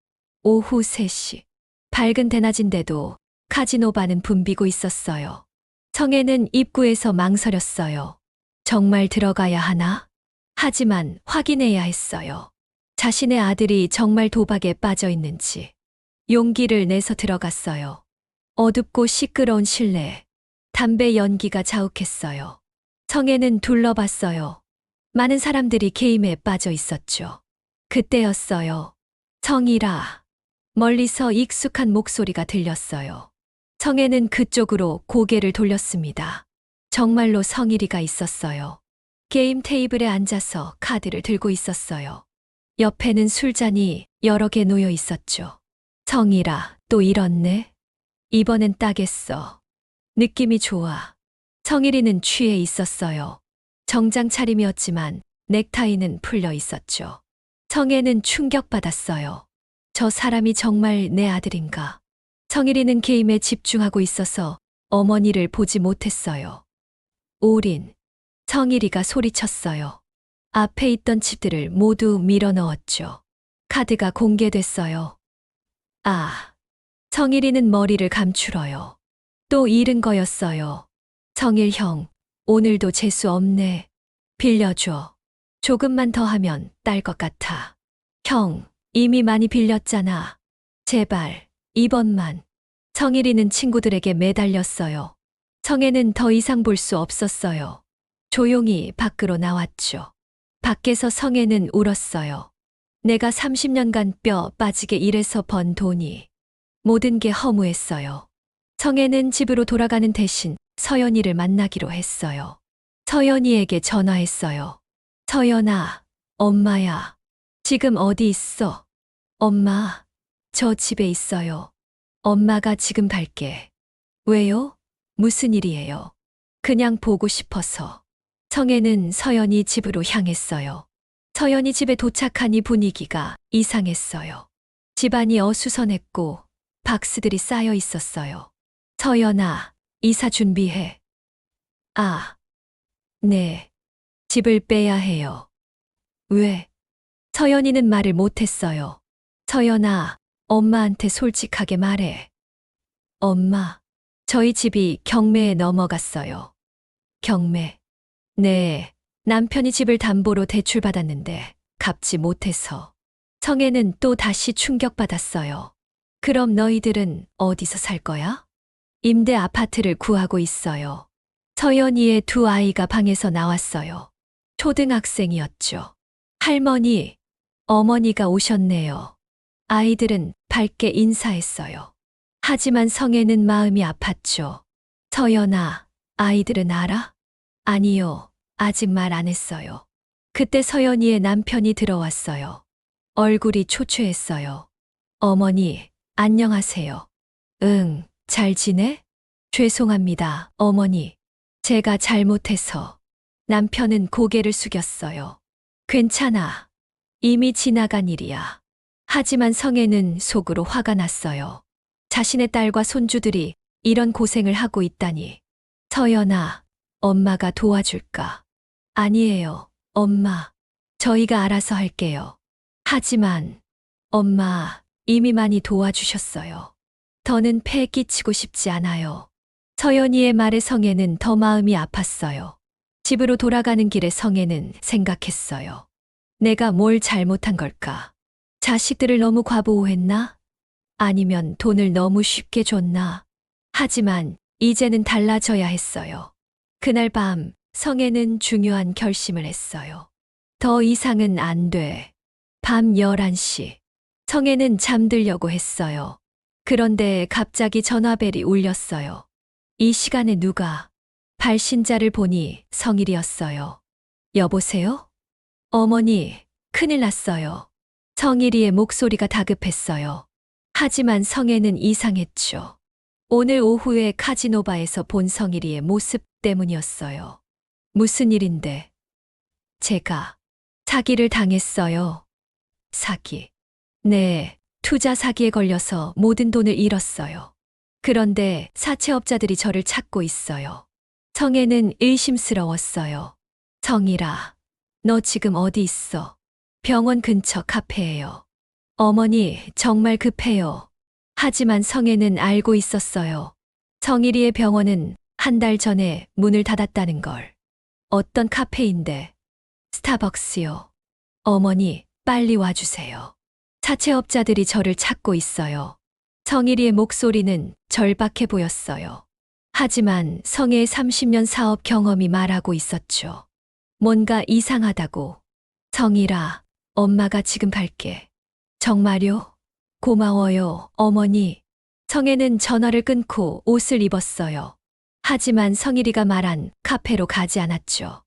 오후 3시. 밝은 대낮인데도 카지노바는 붐비고 있었어요. 성에는 입구에서 망설였어요. 정말 들어가야 하나? 하지만 확인해야 했어요. 자신의 아들이 정말 도박에 빠져 있는지. 용기를 내서 들어갔어요. 어둡고 시끄러운 실내. 담배 연기가 자욱했어요. 성에는 둘러봤어요. 많은 사람들이 게임에 빠져 있었죠. 그때였어요. 성이라. 멀리서 익숙한 목소리가 들렸어요. 성에는 그쪽으로 고개를 돌렸습니다. 정말로 성일이가 있었어요. 게임 테이블에 앉아서 카드를 들고 있었어요. 옆에는 술잔이 여러 개 놓여 있었죠. 성일아, 또 이렇네? 이번엔 따겠어. 느낌이 좋아. 성일이는 취해 있었어요. 정장 차림이었지만 넥타이는 풀려 있었죠. 성에는 충격받았어요. 저 사람이 정말 내 아들인가? 성일이는 게임에 집중하고 있어서 어머니를 보지 못했어요. 올인. 성일이가 소리쳤어요. 앞에 있던 칩들을 모두 밀어 넣었죠. 카드가 공개됐어요. 아. 성일이는 머리를 감추러요. 또 잃은 거였어요. 성일 형, 오늘도 재수 없네. 빌려줘. 조금만 더 하면 딸 것 같아. 형, 이미 많이 빌렸잖아. 제발, 이번만. 성일이는 친구들에게 매달렸어요. 성에는 더 이상 볼 수 없었어요. 조용히 밖으로 나왔죠. 밖에서 성에는 울었어요. 내가 30년간 뼈 빠지게 일해서 번 돈이 모든 게 허무했어요. 성에는 집으로 돌아가는 대신 서연이를 만나기로 했어요. 서연이에게 전화했어요. 서연아, 엄마야. 지금 어디 있어? 엄마, 저 집에 있어요. 엄마가 지금 갈게. 왜요? 무슨 일이에요? 그냥 보고 싶어서. 성에는 서연이 집으로 향했어요. 서연이 집에 도착하니 분위기가 이상했어요. 집안이 어수선했고 박스들이 쌓여 있었어요. 서연아, 이사 준비해. 아, 네. 집을 빼야 해요. 왜? 서연이는 말을 못했어요. 서연아, 엄마한테 솔직하게 말해. 엄마, 저희 집이 경매에 넘어갔어요. 경매. 네, 남편이 집을 담보로 대출받았는데 갚지 못해서. 성에는 또 다시 충격받았어요. 그럼 너희들은 어디서 살 거야? 임대 아파트를 구하고 있어요. 서연이의 두 아이가 방에서 나왔어요. 초등학생이었죠. 할머니, 어머니가 오셨네요. 아이들은 밝게 인사했어요. 하지만 성에는 마음이 아팠죠. 서연아, 아이들은 알아? 아니요, 아직 말 안 했어요. 그때 서연이의 남편이 들어왔어요. 얼굴이 초췌했어요. 어머니, 안녕하세요. 응, 잘 지내? 죄송합니다, 어머니. 제가 잘못해서. 남편은 고개를 숙였어요. 괜찮아. 이미 지나간 일이야. 하지만 성에는 속으로 화가 났어요. 자신의 딸과 손주들이 이런 고생을 하고 있다니. 서연아, 엄마가 도와줄까? 아니에요, 엄마. 저희가 알아서 할게요. 하지만 엄마 이미 많이 도와주셨어요. 더는 폐 끼치고 싶지 않아요. 서연이의 말에 성애는 더 마음이 아팠어요. 집으로 돌아가는 길에 성애는 생각했어요. 내가 뭘 잘못한 걸까? 자식들을 너무 과보호했나? 아니면 돈을 너무 쉽게 줬나? 하지만 이제는 달라져야 했어요. 그날 밤 성애는 중요한 결심을 했어요. 더 이상은 안 돼. 밤 11시. 성애는 잠들려고 했어요. 그런데 갑자기 전화벨이 울렸어요. 이 시간에 누가? 발신자를 보니 성일이었어요. 여보세요? 어머니, 큰일 났어요. 성일이의 목소리가 다급했어요. 하지만 성애는 이상했죠. 오늘 오후에 카지노바에서 본 성일이의 모습 때문이었어요. 무슨 일인데? 제가 사기를 당했어요. 사기. 네, 투자 사기에 걸려서 모든 돈을 잃었어요. 그런데 사채업자들이 저를 찾고 있어요. 성애는 의심스러웠어요. 성일아, 너 지금 어디 있어? 병원 근처 카페예요. 어머니, 정말 급해요. 하지만 성애는 알고 있었어요. 성일이의 병원은 한 달 전에 문을 닫았다는 걸. 어떤 카페인데? 스타벅스요. 어머니, 빨리 와주세요. 사채업자들이 저를 찾고 있어요. 성일이의 목소리는 절박해 보였어요. 하지만 성애의 30년 사업 경험이 말하고 있었죠. 뭔가 이상하다고. 성일아, 엄마가 지금 갈게. 정말요? 고마워요, 어머니. 성애는 전화를 끊고 옷을 입었어요. 하지만 성일이가 말한 카페로 가지 않았죠.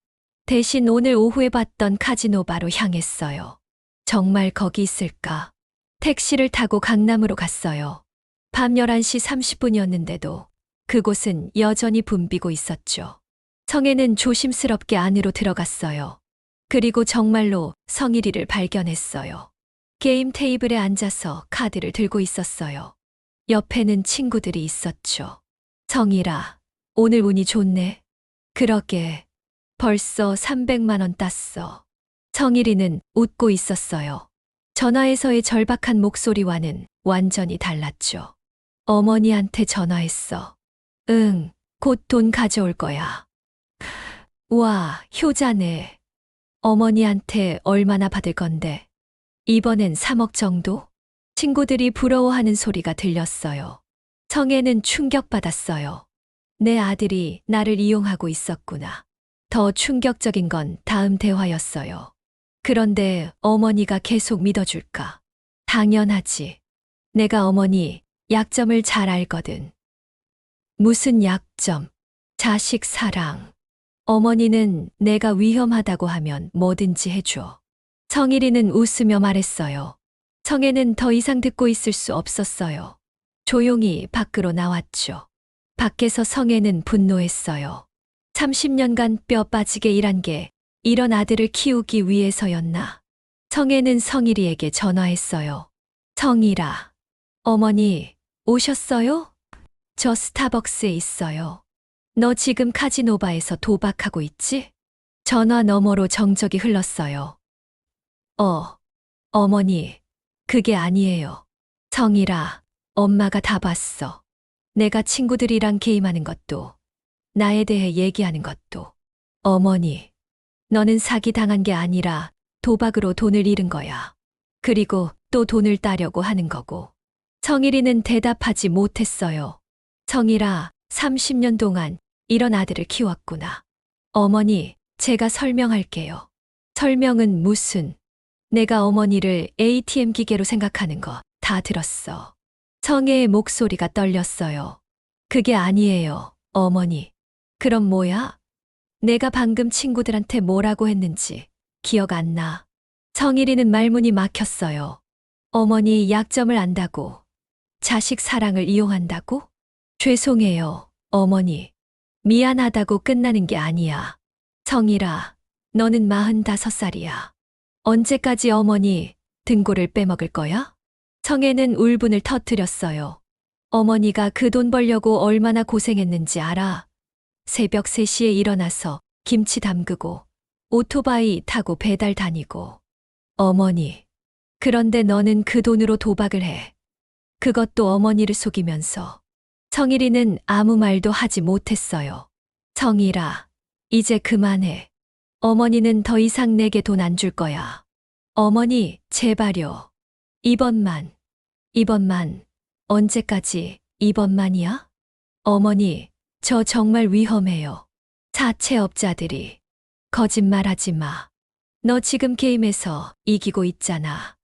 대신 오늘 오후에 봤던 카지노바로 향했어요. 정말 거기 있을까? 택시를 타고 강남으로 갔어요. 밤 11시 30분이었는데도 그곳은 여전히 붐비고 있었죠. 성애는 조심스럽게 안으로 들어갔어요. 그리고 정말로 성일이를 발견했어요. 게임 테이블에 앉아서 카드를 들고 있었어요. 옆에는 친구들이 있었죠. 성일아, 오늘 운이 좋네. 그러게, 벌써 300만 원 땄어. 성일이는 웃고 있었어요. 전화에서의 절박한 목소리와는 완전히 달랐죠. 어머니한테 전화했어. 응, 곧 돈 가져올 거야. 와, 효자네. 어머니한테 얼마나 받을 건데? 이번엔 3억 정도? 친구들이 부러워하는 소리가 들렸어요. 성애는 충격받았어요. 내 아들이 나를 이용하고 있었구나. 더 충격적인 건 다음 대화였어요. 그런데 어머니가 계속 믿어줄까? 당연하지. 내가 어머니 약점을 잘 알거든. 무슨 약점? 자식 사랑. 어머니는 내가 위험하다고 하면 뭐든지 해줘. 성일이는 웃으며 말했어요. 성애는 더 이상 듣고 있을 수 없었어요. 조용히 밖으로 나왔죠. 밖에서 성애는 분노했어요. 30년간 뼈 빠지게 일한 게 이런 아들을 키우기 위해서였나? 성애는 성일이에게 전화했어요. 성일아, 어머니, 오셨어요? 저 스타벅스에 있어요. 너 지금 카지노바에서 도박하고 있지? 전화 너머로 정적이 흘렀어요. 어머니, 그게 아니에요. 성일아, 엄마가 다 봤어. 내가 친구들이랑 게임하는 것도, 나에 대해 얘기하는 것도. 어머니, 너는 사기당한 게 아니라 도박으로 돈을 잃은 거야. 그리고 또 돈을 따려고 하는 거고. 성일이는 대답하지 못했어요. 성일아, 30년 동안 이런 아들을 키웠구나. 어머니, 제가 설명할게요. 설명은 무슨? 내가 어머니를 ATM 기계로 생각하는 거 다 들었어. 성애의 목소리가 떨렸어요. 그게 아니에요, 어머니. 그럼 뭐야? 내가 방금 친구들한테 뭐라고 했는지 기억 안 나. 성일이는 말문이 막혔어요. 어머니 약점을 안다고? 자식 사랑을 이용한다고? 죄송해요, 어머니. 미안하다고 끝나는 게 아니야. 성일아, 너는 45살이야. 언제까지 어머니 등골을 빼먹을 거야? 성애는 울분을 터뜨렸어요. 어머니가 그 돈 벌려고 얼마나 고생했는지 알아? 새벽 3시에 일어나서 김치 담그고 오토바이 타고 배달 다니고. 어머니, 그런데 너는 그 돈으로 도박을 해. 그것도 어머니를 속이면서. 성일이는 아무 말도 하지 못했어요. 성일아, 이제 그만해. 어머니는 더 이상 내게 돈 안 줄 거야. 어머니, 제발요. 이번만. 언제까지 이번만이야? 어머니, 저 정말 위험해요. 사채업자들이. 거짓말하지 마. 너 지금 게임에서 이기고 있잖아.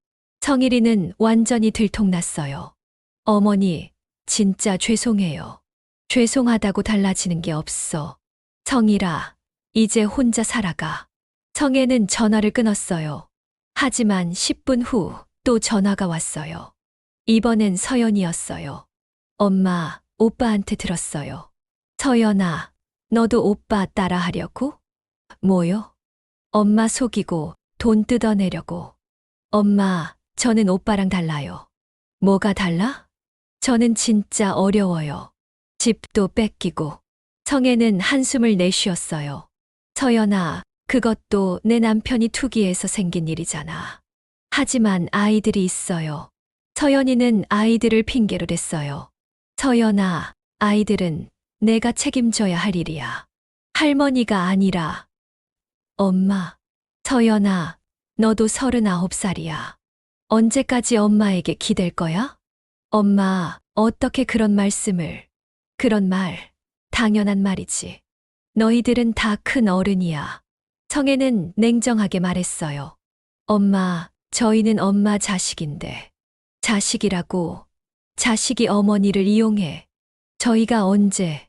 성일이는 완전히 들통났어요. 어머니, 진짜 죄송해요. 죄송하다고 달라지는 게 없어. 성일아, 이제 혼자 살아가. 성애는 전화를 끊었어요. 하지만 10분 후 또 전화가 왔어요. 이번엔 서연이었어요. 엄마, 오빠한테 들었어요. 서연아, 너도 오빠 따라하려고? 뭐요? 엄마 속이고 돈 뜯어내려고. 엄마, 저는 오빠랑 달라요. 뭐가 달라? 저는 진짜 어려워요. 집도 뺏기고. 성애는 한숨을 내쉬었어요. 서연아, 그것도 내 남편이 투기해서 생긴 일이잖아. 하지만 아이들이 있어요. 서연이는 아이들을 핑계로 댔어요. 서연아, 아이들은 내가 책임져야 할 일이야. 할머니가 아니라. 엄마, 서연아, 너도 39살이야. 언제까지 엄마에게 기댈 거야? 엄마, 어떻게 그런 말씀을. 그런 말, 당연한 말이지. 너희들은 다 큰 어른이야. 성애는 냉정하게 말했어요. 엄마, 저희는 엄마 자식인데. 자식이라고. 자식이 어머니를 이용해. 저희가 언제.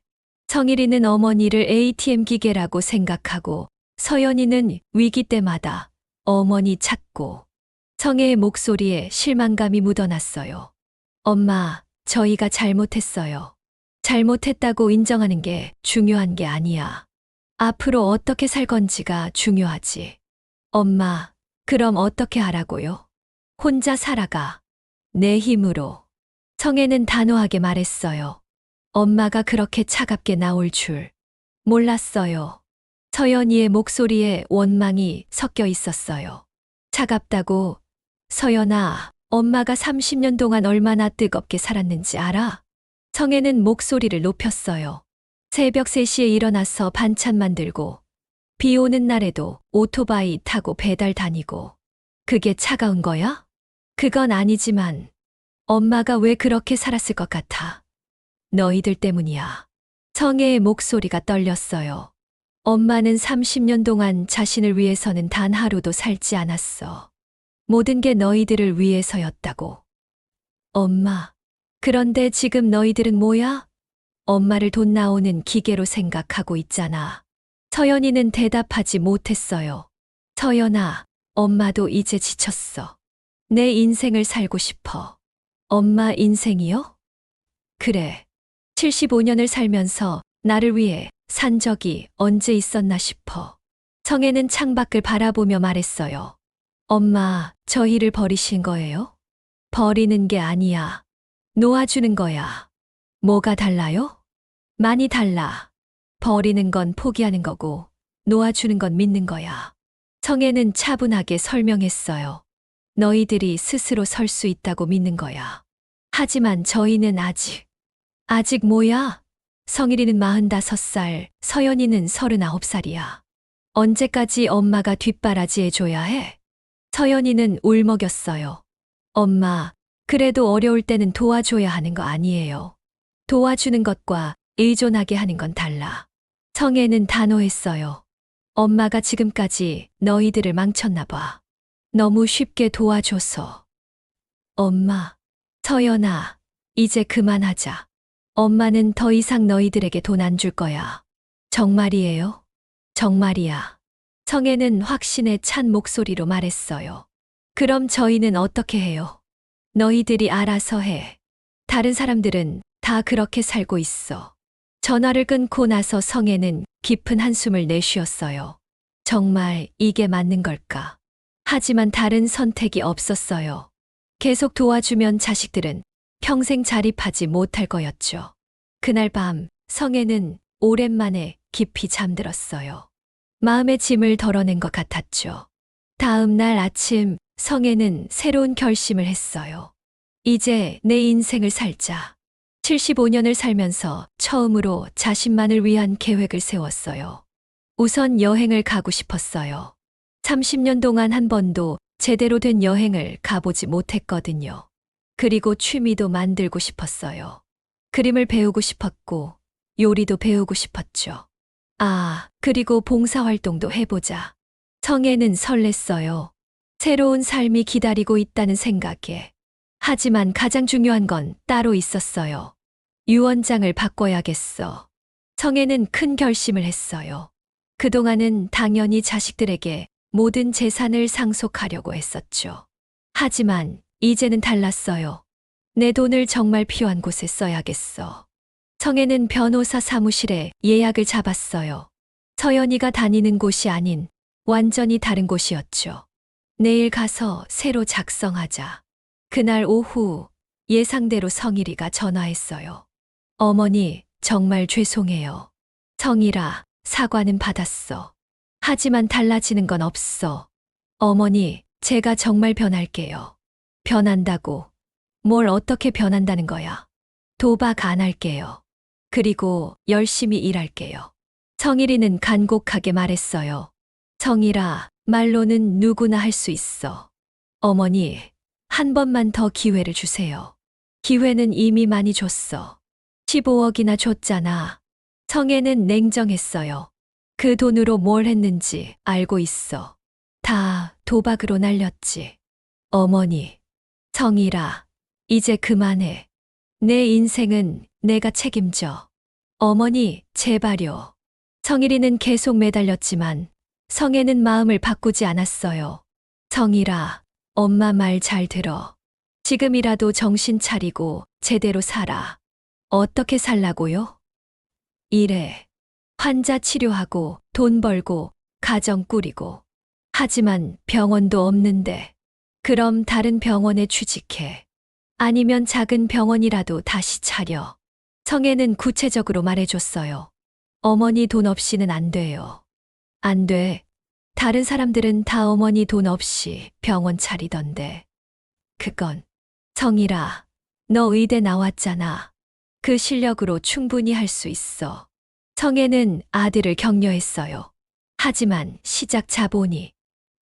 성일이는 어머니를 ATM 기계라고 생각하고 서연이는 위기 때마다 어머니 찾고. 성애의 목소리에 실망감이 묻어났어요. 엄마, 저희가 잘못했어요. 잘못했다고 인정하는 게 중요한 게 아니야. 앞으로 어떻게 살 건지가 중요하지. 엄마, 그럼 어떻게 하라고요? 혼자 살아가. 내 힘으로. 성애는 단호하게 말했어요. 엄마가 그렇게 차갑게 나올 줄 몰랐어요. 서연이의 목소리에 원망이 섞여 있었어요. 차갑다고? 서연아, 엄마가 30년 동안 얼마나 뜨겁게 살았는지 알아? 성애는 목소리를 높였어요. 새벽 3시에 일어나서 반찬 만들고, 비 오는 날에도 오토바이 타고 배달 다니고. 그게 차가운 거야? 그건 아니지만, 엄마가 왜 그렇게 살았을 것 같아? 너희들 때문이야. 성애의 목소리가 떨렸어요. 엄마는 30년 동안 자신을 위해서는 단 하루도 살지 않았어. 모든 게 너희들을 위해서였다고. 엄마. 그런데 지금 너희들은 뭐야? 엄마를 돈 나오는 기계로 생각하고 있잖아. 서연이는 대답하지 못했어요. 서연아, 엄마도 이제 지쳤어. 내 인생을 살고 싶어. 엄마 인생이요? 그래. 75년을 살면서 나를 위해 산 적이 언제 있었나 싶어. 성애는 창밖을 바라보며 말했어요. 엄마, 저희를 버리신 거예요? 버리는 게 아니야. 놓아주는 거야. 뭐가 달라요? 많이 달라. 버리는 건 포기하는 거고, 놓아주는 건 믿는 거야. 성애는 차분하게 설명했어요. 너희들이 스스로 설 수 있다고 믿는 거야. 하지만 저희는 아직 뭐야? 성일이는 45살, 서연이는 39살이야. 언제까지 엄마가 뒷바라지 해줘야 해? 서연이는 울먹였어요. 엄마, 그래도 어려울 때는 도와줘야 하는 거 아니에요. 도와주는 것과 의존하게 하는 건 달라. 성애는 단호했어요. 엄마가 지금까지 너희들을 망쳤나 봐. 너무 쉽게 도와줘서. 엄마, 서연아, 이제 그만하자. 엄마는 더 이상 너희들에게 돈 안 줄 거야. 정말이에요? 정말이야. 성애는 확신에 찬 목소리로 말했어요. 그럼 저희는 어떻게 해요? 너희들이 알아서 해. 다른 사람들은 다 그렇게 살고 있어. 전화를 끊고 나서 성애는 깊은 한숨을 내쉬었어요. 정말 이게 맞는 걸까? 하지만 다른 선택이 없었어요. 계속 도와주면 자식들은 평생 자립하지 못할 거였죠. 그날 밤 성애는 오랜만에 깊이 잠들었어요. 마음의 짐을 덜어낸 것 같았죠. 다음 날 아침 성애는 새로운 결심을 했어요. 이제 내 인생을 살자. 75년을 살면서 처음으로 자신만을 위한 계획을 세웠어요. 우선 여행을 가고 싶었어요. 30년 동안 한 번도 제대로 된 여행을 가보지 못했거든요. 그리고 취미도 만들고 싶었어요. 그림을 배우고 싶었고, 요리도 배우고 싶었죠. 아, 그리고 봉사활동도 해보자. 성애는 설렜어요. 새로운 삶이 기다리고 있다는 생각에. 하지만 가장 중요한 건 따로 있었어요. 유언장을 바꿔야겠어. 성애는 큰 결심을 했어요. 그동안은 당연히 자식들에게 모든 재산을 상속하려고 했었죠. 하지만 이제는 달랐어요. 내 돈을 정말 필요한 곳에 써야겠어. 성애는 변호사 사무실에 예약을 잡았어요. 서연이가 다니는 곳이 아닌 완전히 다른 곳이었죠. 내일 가서 새로 작성하자. 그날 오후 예상대로 성일이가 전화했어요. 어머니, 정말 죄송해요. 성일아, 사과는 받았어. 하지만 달라지는 건 없어. 어머니, 제가 정말 변할게요. 변한다고? 뭘 어떻게 변한다는 거야? 도박 안 할게요. 그리고 열심히 일할게요. 성일이는 간곡하게 말했어요. 성일아, 말로는 누구나 할 수 있어. 어머니, 한 번만 더 기회를 주세요. 기회는 이미 많이 줬어. 15억이나 줬잖아. 성애는 냉정했어요. 그 돈으로 뭘 했는지 알고 있어. 다 도박으로 날렸지. 어머니, 성일아, 이제 그만해. 내 인생은 내가 책임져. 어머니, 제발요. 성일이는 계속 매달렸지만 성애는 마음을 바꾸지 않았어요. 성일아, 엄마 말 잘 들어. 지금이라도 정신 차리고 제대로 살아. 어떻게 살라고요? 일해. 환자 치료하고 돈 벌고 가정 꾸리고. 하지만 병원도 없는데. 그럼 다른 병원에 취직해. 아니면 작은 병원이라도 다시 차려. 성애는 구체적으로 말해줬어요. 어머니 돈 없이는 안 돼요. 안 돼. 다른 사람들은 다 어머니 돈 없이 병원 차리던데. 그건. 성일아, 너 의대 나왔잖아. 그 실력으로 충분히 할 수 있어. 성애는 아들을 격려했어요. 하지만 시작 자본이.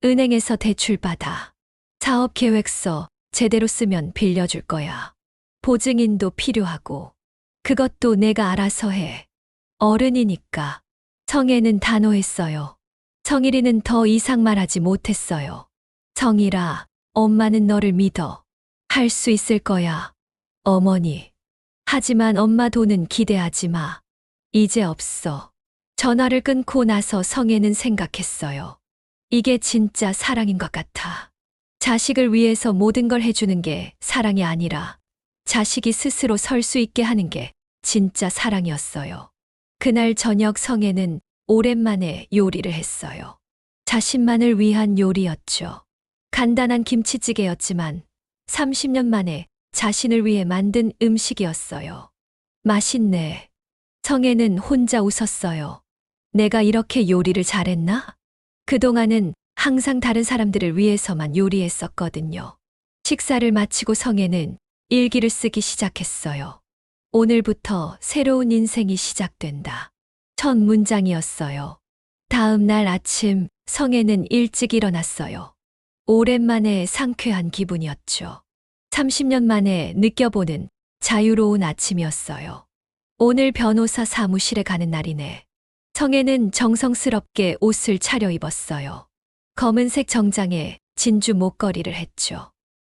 은행에서 대출받아. 사업계획서 제대로 쓰면 빌려줄 거야. 보증인도 필요하고. 그것도 내가 알아서 해. 어른이니까. 성애는 단호했어요. 성일이는 더 이상 말하지 못했어요. 성일아, 엄마는 너를 믿어. 할 수 있을 거야. 어머니. 하지만 엄마 돈은 기대하지 마. 이제 없어. 전화를 끊고 나서 성애는 생각했어요. 이게 진짜 사랑인 것 같아. 자식을 위해서 모든 걸 해주는 게 사랑이 아니라 자식이 스스로 설 수 있게 하는 게 진짜 사랑이었어요. 그날 저녁 성애는 오랜만에 요리를 했어요. 자신만을 위한 요리였죠. 간단한 김치찌개였지만 30년 만에 자신을 위해 만든 음식이었어요. 맛있네. 성애는 혼자 웃었어요. 내가 이렇게 요리를 잘했나? 그동안은 항상 다른 사람들을 위해서만 요리했었거든요. 식사를 마치고 성애는 일기를 쓰기 시작했어요. 오늘부터 새로운 인생이 시작된다. 첫 문장이었어요. 다음 날 아침 성애는 일찍 일어났어요. 오랜만에 상쾌한 기분이었죠. 30년 만에 느껴보는 자유로운 아침이었어요. 오늘 변호사 사무실에 가는 날이네. 성애는 정성스럽게 옷을 차려입었어요. 검은색 정장에 진주 목걸이를 했죠.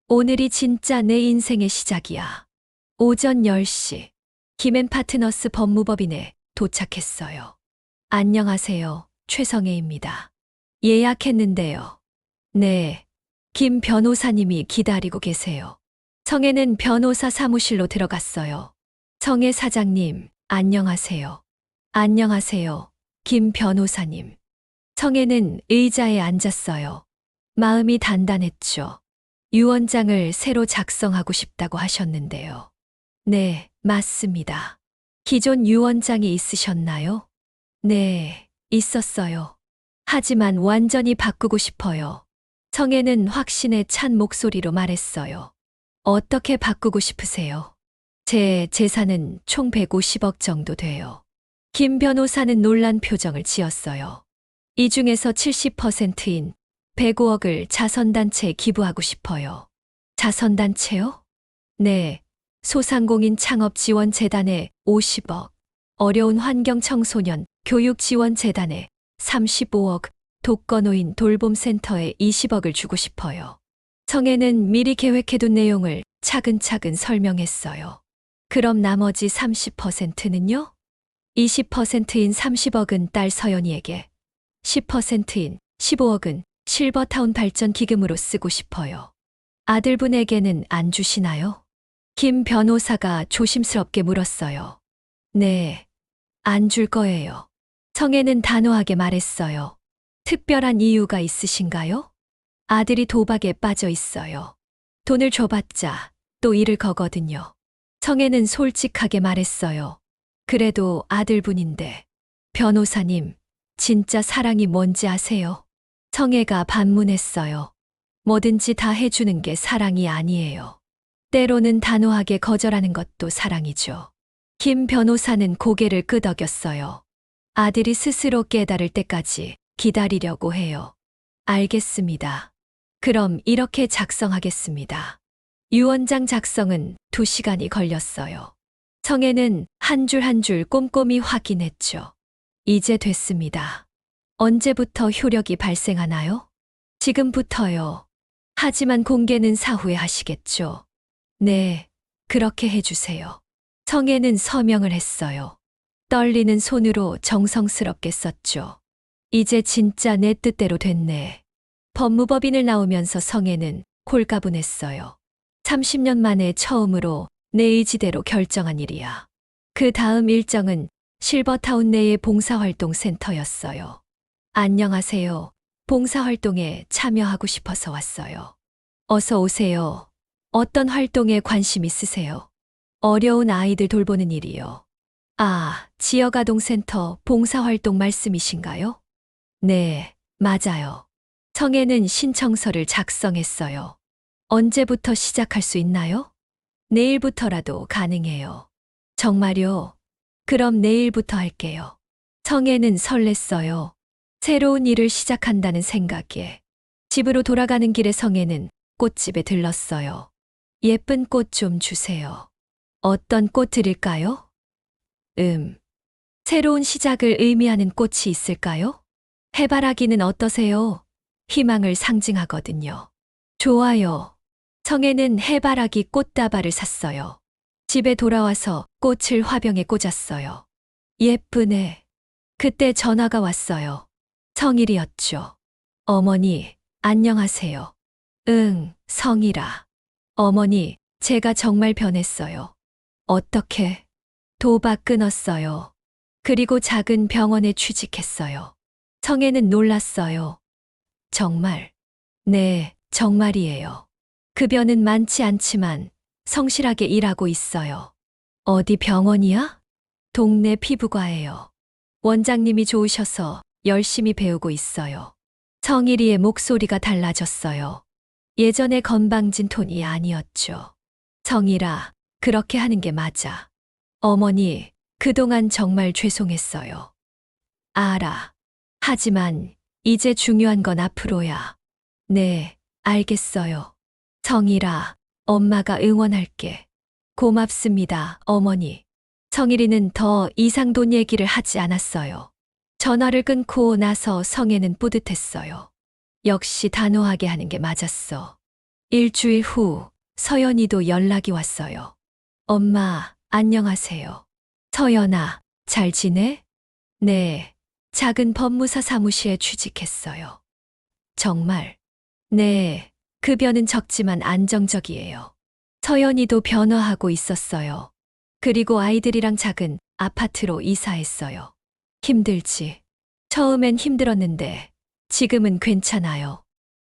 오늘이 진짜 내 인생의 시작이야. 오전 10시, 김앤 파트너스 법무법인에 도착했어요. 안녕하세요. 최성애입니다. 예약했는데요. 네. 김 변호사님이 기다리고 계세요. 성애는 변호사 사무실로 들어갔어요. 성애 사장님, 안녕하세요. 안녕하세요. 김 변호사님. 성애는 의자에 앉았어요. 마음이 단단했죠. 유언장을 새로 작성하고 싶다고 하셨는데요. 네, 맞습니다. 기존 유언장이 있으셨나요? 네, 있었어요. 하지만 완전히 바꾸고 싶어요. 성애는 확신에 찬 목소리로 말했어요. 어떻게 바꾸고 싶으세요? 제 재산은 총 150억 정도 돼요. 김 변호사는 놀란 표정을 지었어요. 이 중에서 70%인 105억을 자선단체에 기부하고 싶어요. 자선단체요? 네. 소상공인 창업지원재단에 50억, 어려운 환경 청소년 교육지원재단에 35억, 독거노인 돌봄센터에 20억을 주고 싶어요. 성애는 미리 계획해둔 내용을 차근차근 설명했어요. 그럼 나머지 30%는요? 20%인 30억은 딸 서연이에게, 10%인 15억은 실버타운 발전 기금으로 쓰고 싶어요. 아들분에게는 안 주시나요? 김 변호사가 조심스럽게 물었어요. 네, 안 줄 거예요. 성애는 단호하게 말했어요. 특별한 이유가 있으신가요? 아들이 도박에 빠져 있어요. 돈을 줘봤자 또 잃을 거거든요. 성애는 솔직하게 말했어요. 그래도 아들분인데. 변호사님, 진짜 사랑이 뭔지 아세요? 성애가 반문했어요. 뭐든지 다 해주는 게 사랑이 아니에요. 때로는 단호하게 거절하는 것도 사랑이죠. 김 변호사는 고개를 끄덕였어요. 아들이 스스로 깨달을 때까지 기다리려고 해요. 알겠습니다. 그럼 이렇게 작성하겠습니다. 유언장 작성은 2시간이 걸렸어요. 성애는 한 줄 한 줄 꼼꼼히 확인했죠. 이제 됐습니다. 언제부터 효력이 발생하나요? 지금부터요. 하지만 공개는 사후에 하시겠죠. 네, 그렇게 해주세요. 성애는 서명을 했어요. 떨리는 손으로 정성스럽게 썼죠. 이제 진짜 내 뜻대로 됐네. 법무법인을 나오면서 성애는 콜가분했어요. 30년 만에 처음으로 내 의지대로 결정한 일이야. 그 다음 일정은 실버타운 내의 봉사활동 센터였어요. 안녕하세요. 봉사활동에 참여하고 싶어서 왔어요. 어서 오세요. 어떤 활동에 관심 있으세요? 어려운 아이들 돌보는 일이요. 아, 지역아동센터 봉사활동 말씀이신가요? 네, 맞아요. 성애는 신청서를 작성했어요. 언제부터 시작할 수 있나요? 내일부터라도 가능해요. 정말요? 그럼 내일부터 할게요. 성애는 설렜어요. 새로운 일을 시작한다는 생각에. 집으로 돌아가는 길에 성애는 꽃집에 들렀어요. 예쁜 꽃 좀 주세요. 어떤 꽃 드릴까요? 새로운 시작을 의미하는 꽃이 있을까요? 해바라기는 어떠세요? 희망을 상징하거든요. 좋아요. 성애는 해바라기 꽃다발을 샀어요. 집에 돌아와서 꽃을 화병에 꽂았어요. 예쁘네. 그때 전화가 왔어요. 성일이었죠. 어머니, 안녕하세요. 응, 성일아. 어머니, 제가 정말 변했어요. 어떻게? 도박 끊었어요. 그리고 작은 병원에 취직했어요. 성애는 놀랐어요. 정말? 네, 정말이에요. 급여는 많지 않지만 성실하게 일하고 있어요. 어디 병원이야? 동네 피부과예요. 원장님이 좋으셔서 열심히 배우고 있어요. 성일이의 목소리가 달라졌어요. 예전의 건방진 톤이 아니었죠. 성일아, 그렇게 하는 게 맞아. 어머니, 그동안 정말 죄송했어요. 알아. 하지만 이제 중요한 건 앞으로야. 네, 알겠어요. 성일아, 엄마가 응원할게. 고맙습니다, 어머니. 성일이는 더 이상 돈 얘기를 하지 않았어요. 전화를 끊고 나서 성애는 뿌듯했어요. 역시 단호하게 하는 게 맞았어. 일주일 후 서연이도 연락이 왔어요. 엄마, 안녕하세요. 서연아, 잘 지내? 네, 작은 법무사 사무실에 취직했어요. 정말? 네, 급여는 적지만 안정적이에요. 서연이도 변화하고 있었어요. 그리고 아이들이랑 작은 아파트로 이사했어요. 힘들지. 처음엔 힘들었는데 지금은 괜찮아요.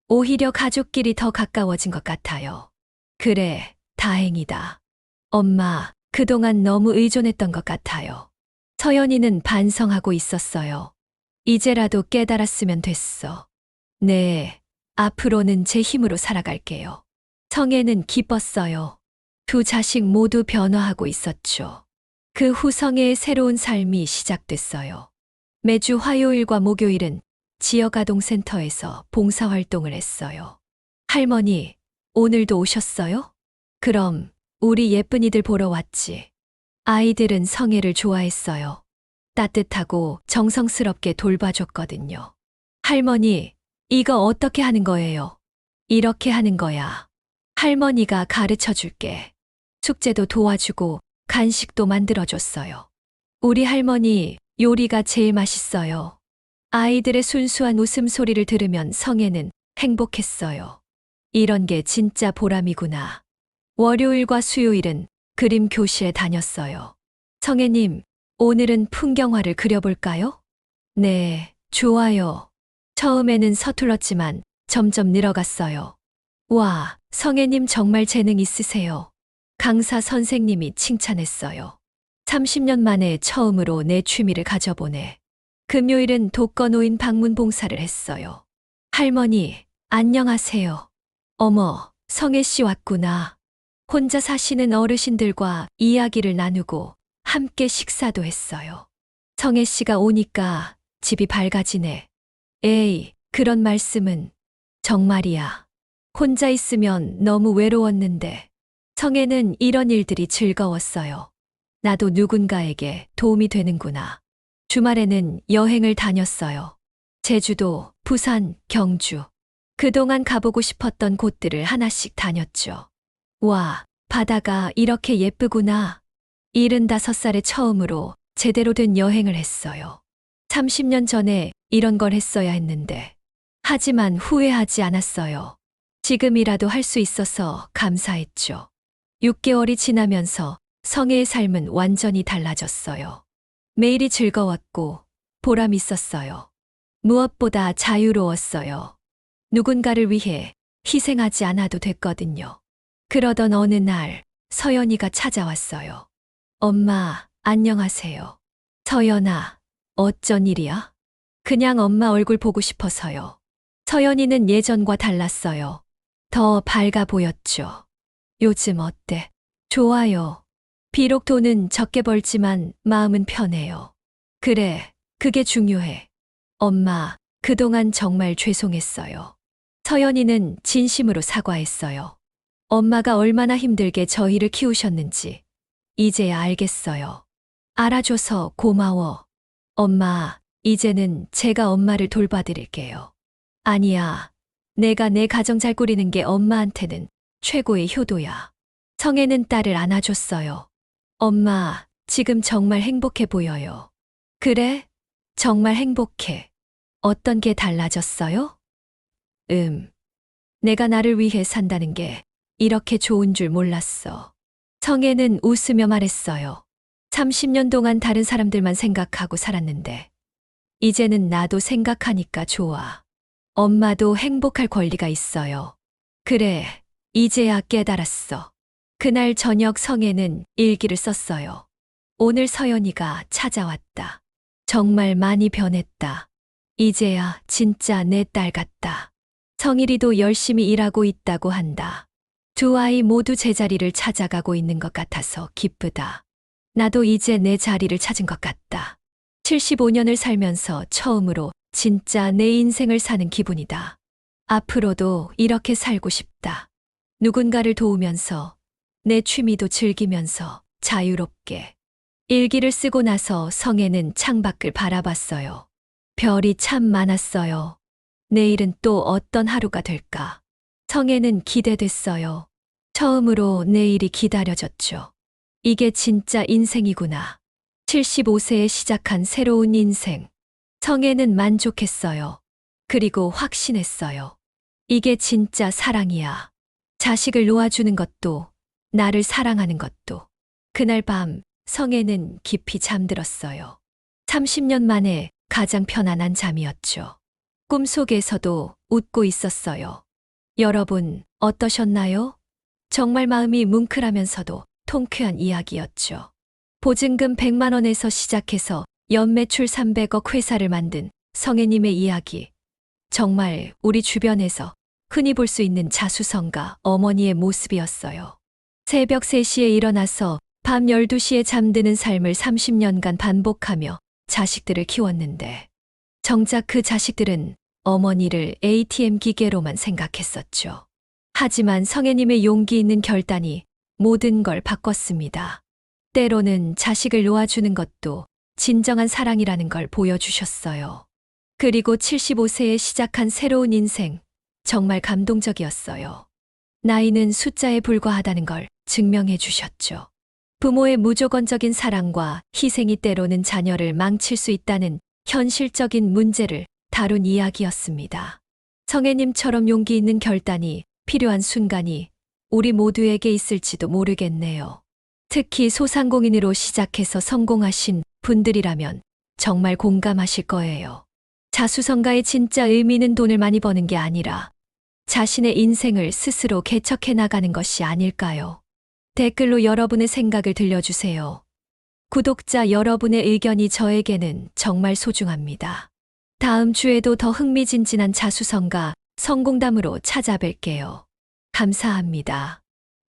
오히려 가족끼리 더 가까워진 것 같아요. 그래, 다행이다. 엄마, 그동안 너무 의존했던 것 같아요. 서연이는 반성하고 있었어요. 이제라도 깨달았으면 됐어. 네, 앞으로는 제 힘으로 살아갈게요. 성애는 기뻤어요. 두 자식 모두 변화하고 있었죠. 그 후 성애의 새로운 삶이 시작됐어요. 매주 화요일과 목요일은 지역아동센터에서 봉사활동을 했어요. 할머니, 오늘도 오셨어요? 그럼 우리 예쁜이들 보러 왔지. 아이들은 성애를 좋아했어요. 따뜻하고 정성스럽게 돌봐줬거든요. 할머니, 이거 어떻게 하는 거예요? 이렇게 하는 거야. 할머니가 가르쳐 줄게. 숙제도 도와주고 간식도 만들어줬어요. 우리 할머니 요리가 제일 맛있어요. 아이들의 순수한 웃음소리를 들으면 성애는 행복했어요. 이런 게 진짜 보람이구나. 월요일과 수요일은 그림 교실에 다녔어요. 성애님, 오늘은 풍경화를 그려볼까요? 네, 좋아요. 처음에는 서툴렀지만 점점 늘어갔어요. 와, 성애님 정말 재능 있으세요. 강사 선생님이 칭찬했어요. 30년 만에 처음으로 내 취미를 가져보네. 금요일은 독거노인 방문 봉사를 했어요. 할머니, 안녕하세요. 어머, 성애 씨 왔구나. 혼자 사시는 어르신들과 이야기를 나누고 함께 식사도 했어요. 성애 씨가 오니까 집이 밝아지네. 에이, 그런 말씀은. 정말이야. 혼자 있으면 너무 외로웠는데. 성애는 이런 일들이 즐거웠어요. 나도 누군가에게 도움이 되는구나. 주말에는 여행을 다녔어요. 제주도, 부산, 경주. 그동안 가보고 싶었던 곳들을 하나씩 다녔죠. 와, 바다가 이렇게 예쁘구나. 75살에 처음으로 제대로 된 여행을 했어요. 30년 전에 이런 걸 했어야 했는데. 하지만 후회하지 않았어요. 지금이라도 할 수 있어서 감사했죠. 6개월이 지나면서 성애의 삶은 완전히 달라졌어요. 매일이 즐거웠고 보람 있었어요. 무엇보다 자유로웠어요. 누군가를 위해 희생하지 않아도 됐거든요. 그러던 어느 날 서연이가 찾아왔어요. 엄마, 안녕하세요. 서연아, 어쩐 일이야? 그냥 엄마 얼굴 보고 싶어서요. 서연이는 예전과 달랐어요. 더 밝아 보였죠. 요즘 어때? 좋아요. 비록 돈은 적게 벌지만 마음은 편해요. 그래, 그게 중요해. 엄마, 그동안 정말 죄송했어요. 서연이는 진심으로 사과했어요. 엄마가 얼마나 힘들게 저희를 키우셨는지 이제야 알겠어요. 알아줘서 고마워. 엄마, 이제는 제가 엄마를 돌봐드릴게요. 아니야. 내가 내 가정 잘 꾸리는 게 엄마한테는 최고의 효도야. 성애는 딸을 안아줬어요. 엄마, 지금 정말 행복해 보여요. 그래? 정말 행복해. 어떤 게 달라졌어요? 내가 나를 위해 산다는 게 이렇게 좋은 줄 몰랐어. 성애는 웃으며 말했어요. 30년 동안 다른 사람들만 생각하고 살았는데, 이제는 나도 생각하니까 좋아. 엄마도 행복할 권리가 있어요. 그래, 이제야 깨달았어. 그날 저녁 성애는 일기를 썼어요. 오늘 서연이가 찾아왔다. 정말 많이 변했다. 이제야 진짜 내 딸 같다. 성일이도 열심히 일하고 있다고 한다. 두 아이 모두 제자리를 찾아가고 있는 것 같아서 기쁘다. 나도 이제 내 자리를 찾은 것 같다. 75년을 살면서 처음으로 진짜 내 인생을 사는 기분이다. 앞으로도 이렇게 살고 싶다. 누군가를 도우면서 내 취미도 즐기면서 자유롭게. 일기를 쓰고 나서 성애는 창밖을 바라봤어요. 별이 참 많았어요. 내일은 또 어떤 하루가 될까? 성애는 기대됐어요. 처음으로 내일이 기다려졌죠. 이게 진짜 인생이구나. 75세에 시작한 새로운 인생. 성애는 만족했어요. 그리고 확신했어요. 이게 진짜 사랑이야. 자식을 놓아주는 것도, 나를 사랑하는 것도. 그날 밤 성애는 깊이 잠들었어요. 30년 만에 가장 편안한 잠이었죠. 꿈속에서도 웃고 있었어요. 여러분, 어떠셨나요? 정말 마음이 뭉클하면서도 통쾌한 이야기였죠. 보증금 100만 원에서 시작해서 연매출 300억 회사를 만든 성애님의 이야기. 정말 우리 주변에서 흔히 볼 수 있는 자수성가 어머니의 모습이었어요. 새벽 3시에 일어나서 밤 12시에 잠드는 삶을 30년간 반복하며 자식들을 키웠는데 정작 그 자식들은 어머니를 ATM 기계로만 생각했었죠. 하지만 성애님의 용기 있는 결단이 모든 걸 바꿨습니다. 때로는 자식을 놓아주는 것도 진정한 사랑이라는 걸 보여주셨어요. 그리고 75세에 시작한 새로운 인생, 정말 감동적이었어요. 나이는 숫자에 불과하다는 걸 증명해 주셨죠. 부모의 무조건적인 사랑과 희생이 때로는 자녀를 망칠 수 있다는 현실적인 문제를 다룬 이야기였습니다. 성애님처럼 용기 있는 결단이 필요한 순간이 우리 모두에게 있을지도 모르겠네요. 특히 소상공인으로 시작해서 성공하신 분들이라면 정말 공감하실 거예요. 자수성가의 진짜 의미는 돈을 많이 버는 게 아니라 자신의 인생을 스스로 개척해 나가는 것이 아닐까요? 댓글로 여러분의 생각을 들려주세요. 구독자 여러분의 의견이 저에게는 정말 소중합니다. 다음 주에도 더 흥미진진한 자수성가 성공담으로 찾아뵐게요. 감사합니다.